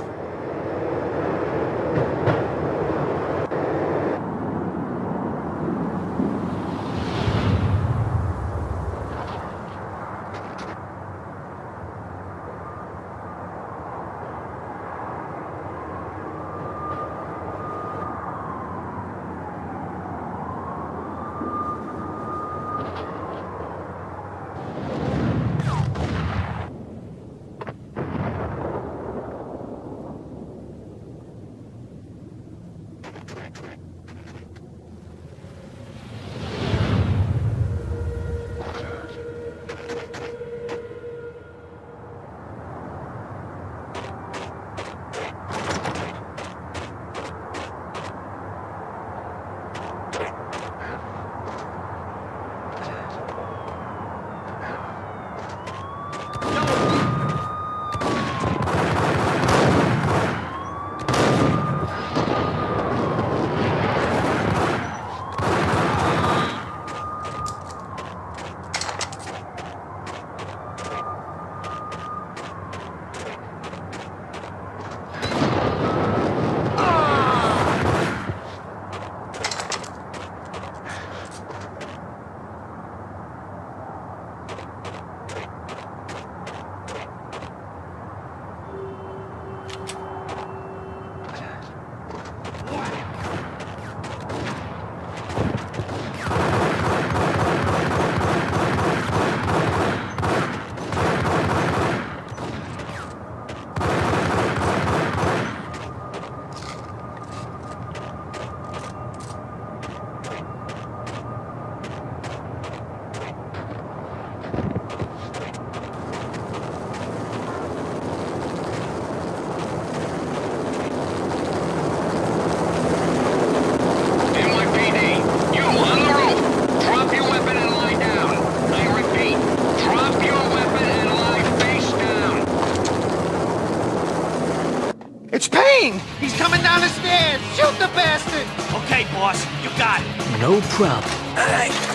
It's Payne! He's coming down the stairs! Shoot the bastard! Okay, boss, you got it. No problem. All right.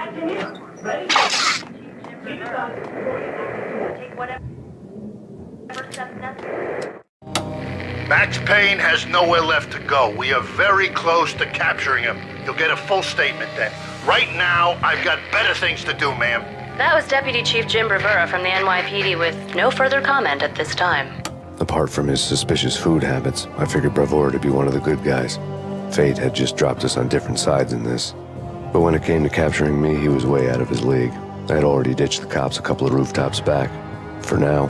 Take whatever steps necessary. Max Payne has nowhere left to go. We are very close to capturing him. You'll get a full statement then. Right now, I've got better things to do, ma'am. That was Deputy Chief Jim Bravura from the NYPD with no further comment at this time. Apart from his suspicious food habits, I figured Bravura to be one of the good guys. Fate had just dropped us on different sides in this. But when it came to capturing me, he was way out of his league. I had already ditched the cops a couple of rooftops back. For now.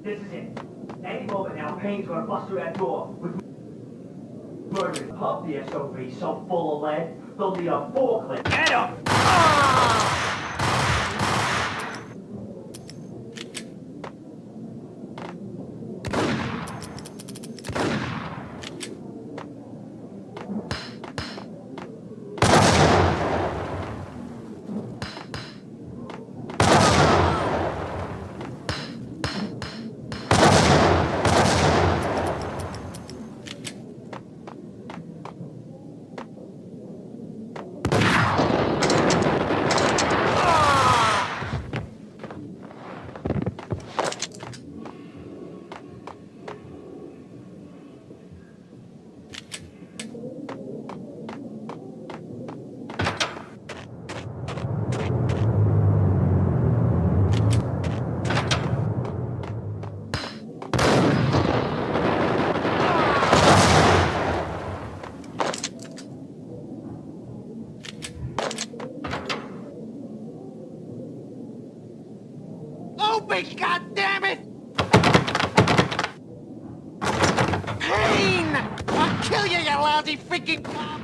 This is it. Any moment now, Payne's gonna bust through that door with murder. Pump the SOB so full of lead, they'll need a forklift. Get him! Open, goddammit! Payne! I'll kill you, you lousy freaking cop!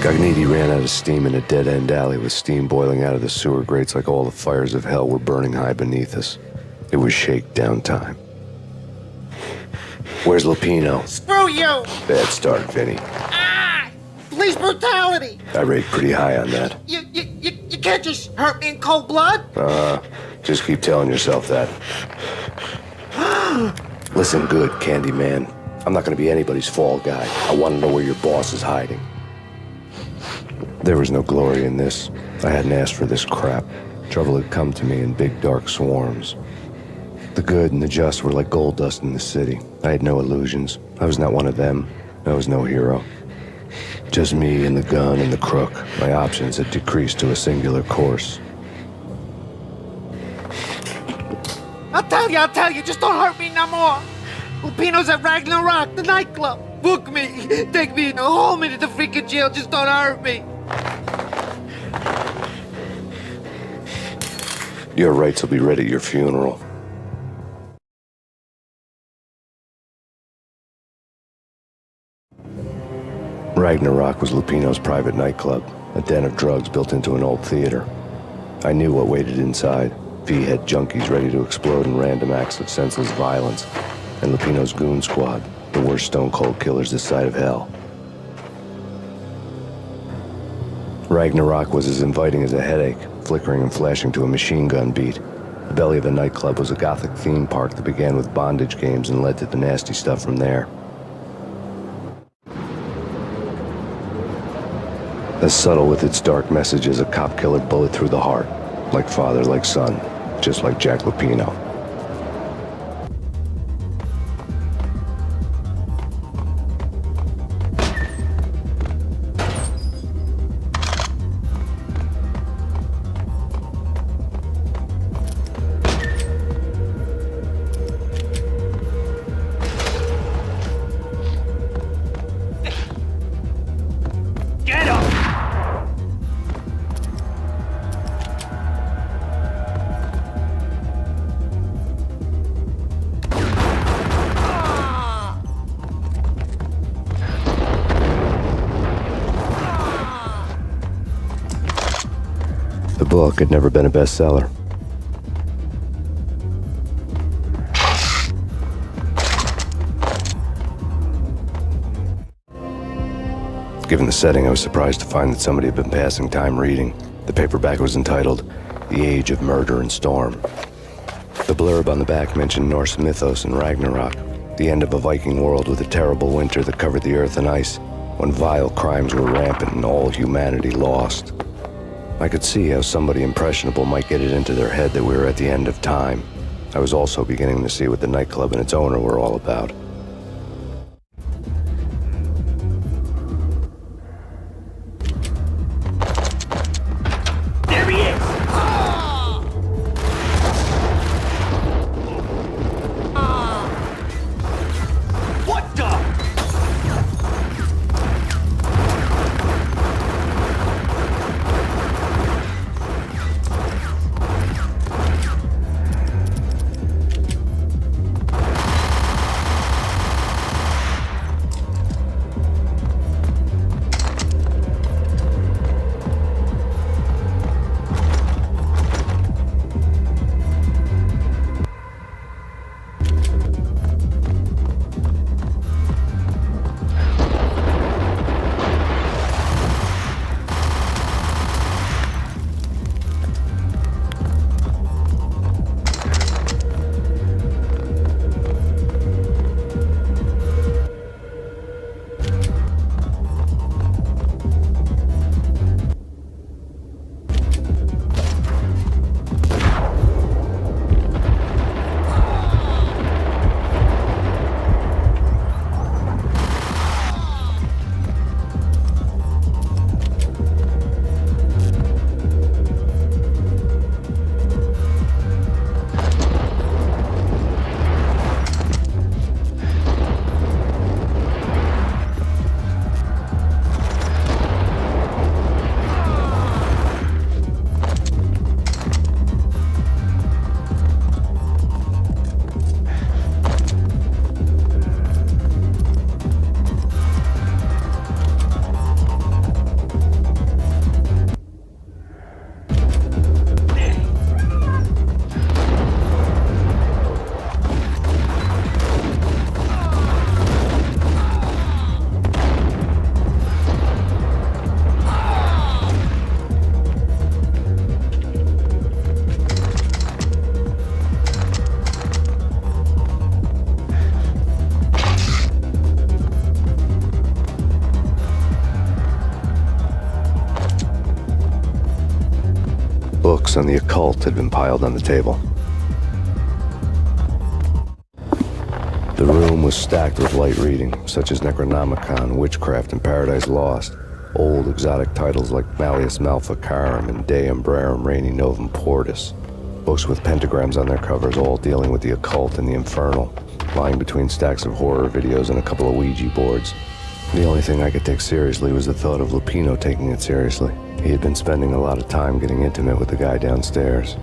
Cogniti ran out of steam in a dead-end alley with steam boiling out of the sewer grates like all the fires of hell were burning high beneath us. It was shakedown time. Where's Lupino? Screw you! Bad start, Vinny. Ah! Police brutality! I rate pretty high on that. You can't just hurt me in cold blood! Just keep telling yourself that. Listen good, Candyman. I'm not gonna be anybody's fall guy. I want to know where your boss is hiding. There was no glory in this. I hadn't asked for this crap. Trouble had come to me in big dark swarms. The good and the just were like gold dust in the city. I had no illusions. I was not one of them. I was no hero. Just me and the gun and the crook. My options had decreased to a singular course. I'll tell you, just don't hurt me no more. Lupino's at Ragnarok, the nightclub. Book me, take me home into the freaking jail, just don't hurt me. Your rights will be ready at your funeral. Ragnarok was Lupino's private nightclub, a den of drugs built into an old theater. I knew what waited inside. V-head junkies ready to explode in random acts of senseless violence, and Lupino's goon squad, the worst stone-cold killers this side of hell. Ragnarok was as inviting as a headache, flickering and flashing to a machine gun beat. The belly of the nightclub was a gothic theme park that began with bondage games and led to the nasty stuff from there. As subtle with its dark message as a cop-killer bullet through the heart. Like father, like son, just like Jack Lupino. The book had never been a bestseller. Given the setting, I was surprised to find that somebody had been passing time reading. The paperback was entitled, The Age of Murder and Storm. The blurb on the back mentioned Norse mythos and Ragnarok, the end of a Viking world with a terrible winter that covered the earth in ice, when vile crimes were rampant and all humanity lost. I could see how somebody impressionable might get it into their head that we were at the end of time. I was also beginning to see what the nightclub and its owner were all about. There he is! What the? Books on the occult had been piled on the table. The room was stacked with light reading, such as Necronomicon, Witchcraft, and Paradise Lost. Old exotic titles like Malleus Maleficarum and De Umbrarum Reini Novum Portus. Books with pentagrams on their covers, all dealing with the occult and the infernal, lying between stacks of horror videos and a couple of Ouija boards. The only thing I could take seriously was the thought of Lupino taking it seriously. He had been spending a lot of time getting intimate with the guy downstairs.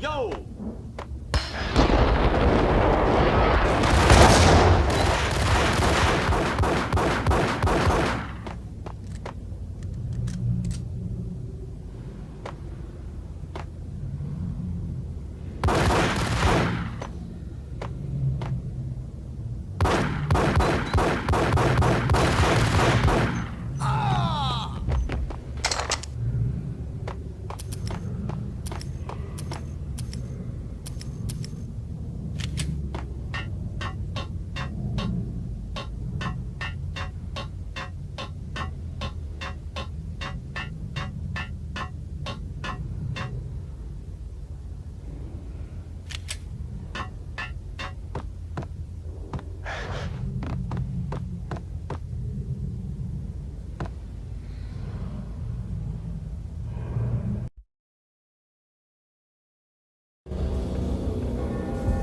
Yo!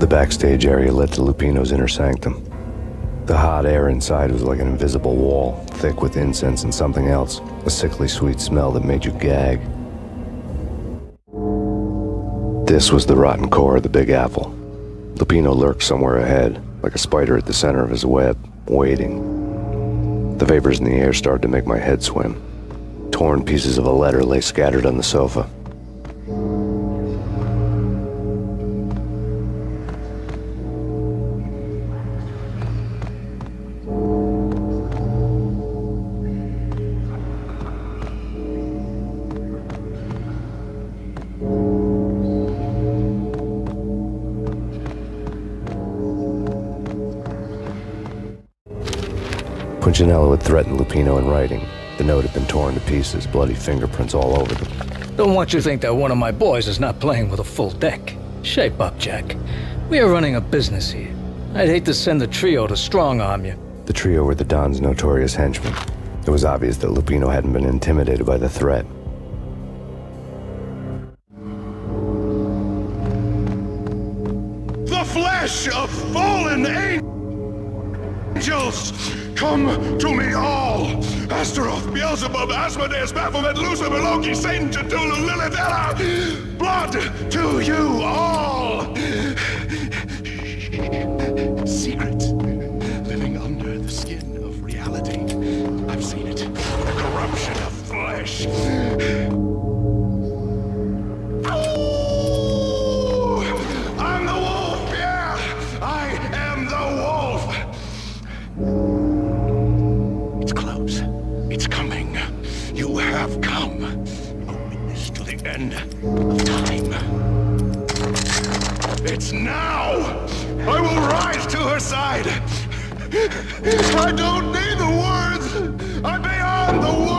The backstage area led to Lupino's inner sanctum. The hot air inside was like an invisible wall, thick with incense and something else, a sickly sweet smell that made you gag. This was the rotten core of the Big Apple. Lupino lurked somewhere ahead, like a spider at the center of his web, waiting. The vapors in the air started to make my head swim. Torn pieces of a letter lay scattered on the sofa. Punchinello had threatened Lupino in writing. The note had been torn to pieces, bloody fingerprints all over them. Don't want you to think that one of my boys is not playing with a full deck. Shape up, Jack. We are running a business here. I'd hate to send the trio to strong-arm you. The trio were the Don's notorious henchmen. It was obvious that Lupino hadn't been intimidated by the threat. The flesh of fallen angels! Come to me all! Astaroth, Beelzebub, Asmodeus, Baphomet, Lucifer, Loki, Satan, Cthulhu, Lilith, Ella! Blood to you all! Secret, living under the skin of reality. I've seen it. The corruption of flesh. I'm the wolf, yeah! I am the wolf! It's close. It's coming. You have come. A witness to the end of time. It's now! I will rise to her side! I don't need the words! I'm beyond the words!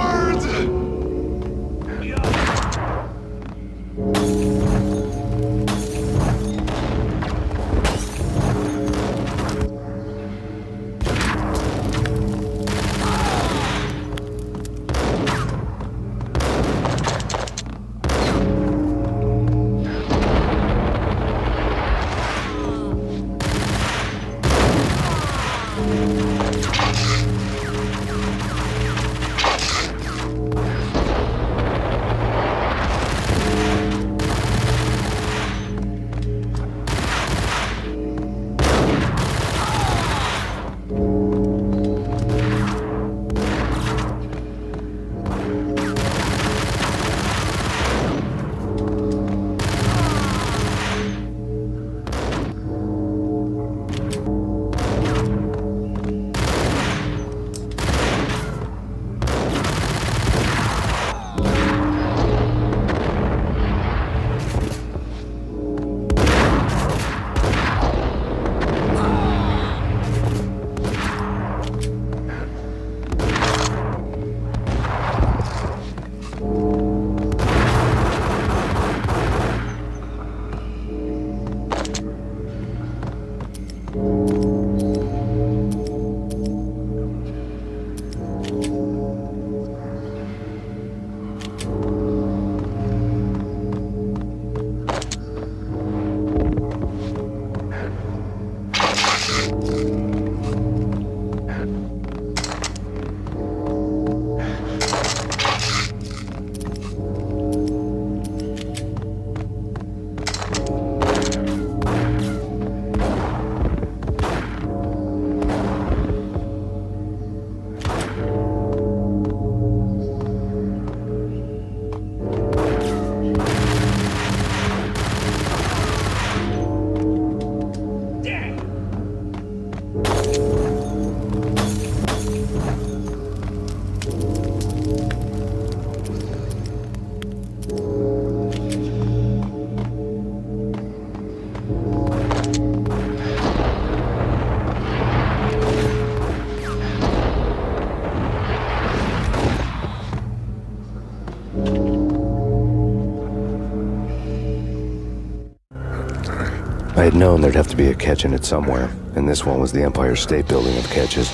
I had known there'd have to be a catch in it somewhere, and this one was the Empire State Building of catches.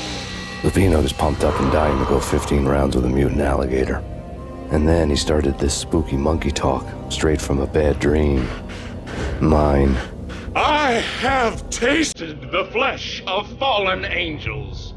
Lupino was pumped up and dying to go 15 rounds with a mutant alligator. And then he started this spooky monkey talk, straight from a bad dream. Mine. I have tasted the flesh of fallen angels.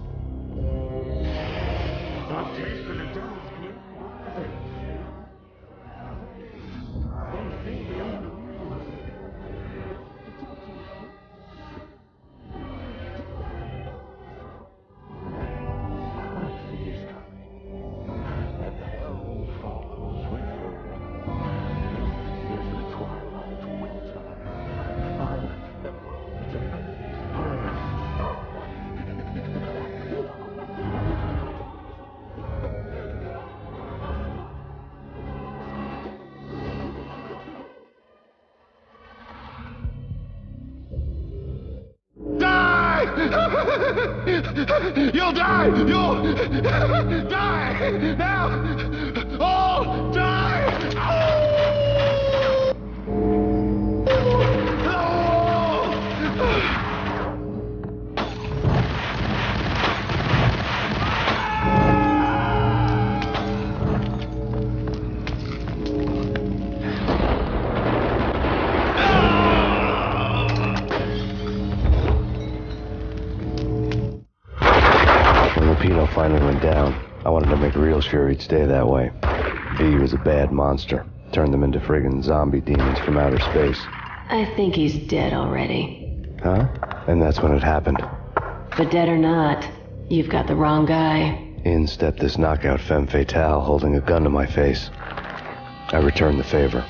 You'll die! You'll die! Now! All die! Finally went down. I wanted to make real sure he'd stay that way. V was a bad monster. Turned them into friggin' zombie demons from outer space. I think he's dead already. Huh? And that's when it happened. But dead or not, you've got the wrong guy. In stepped this knockout femme fatale holding a gun to my face. I returned the favor.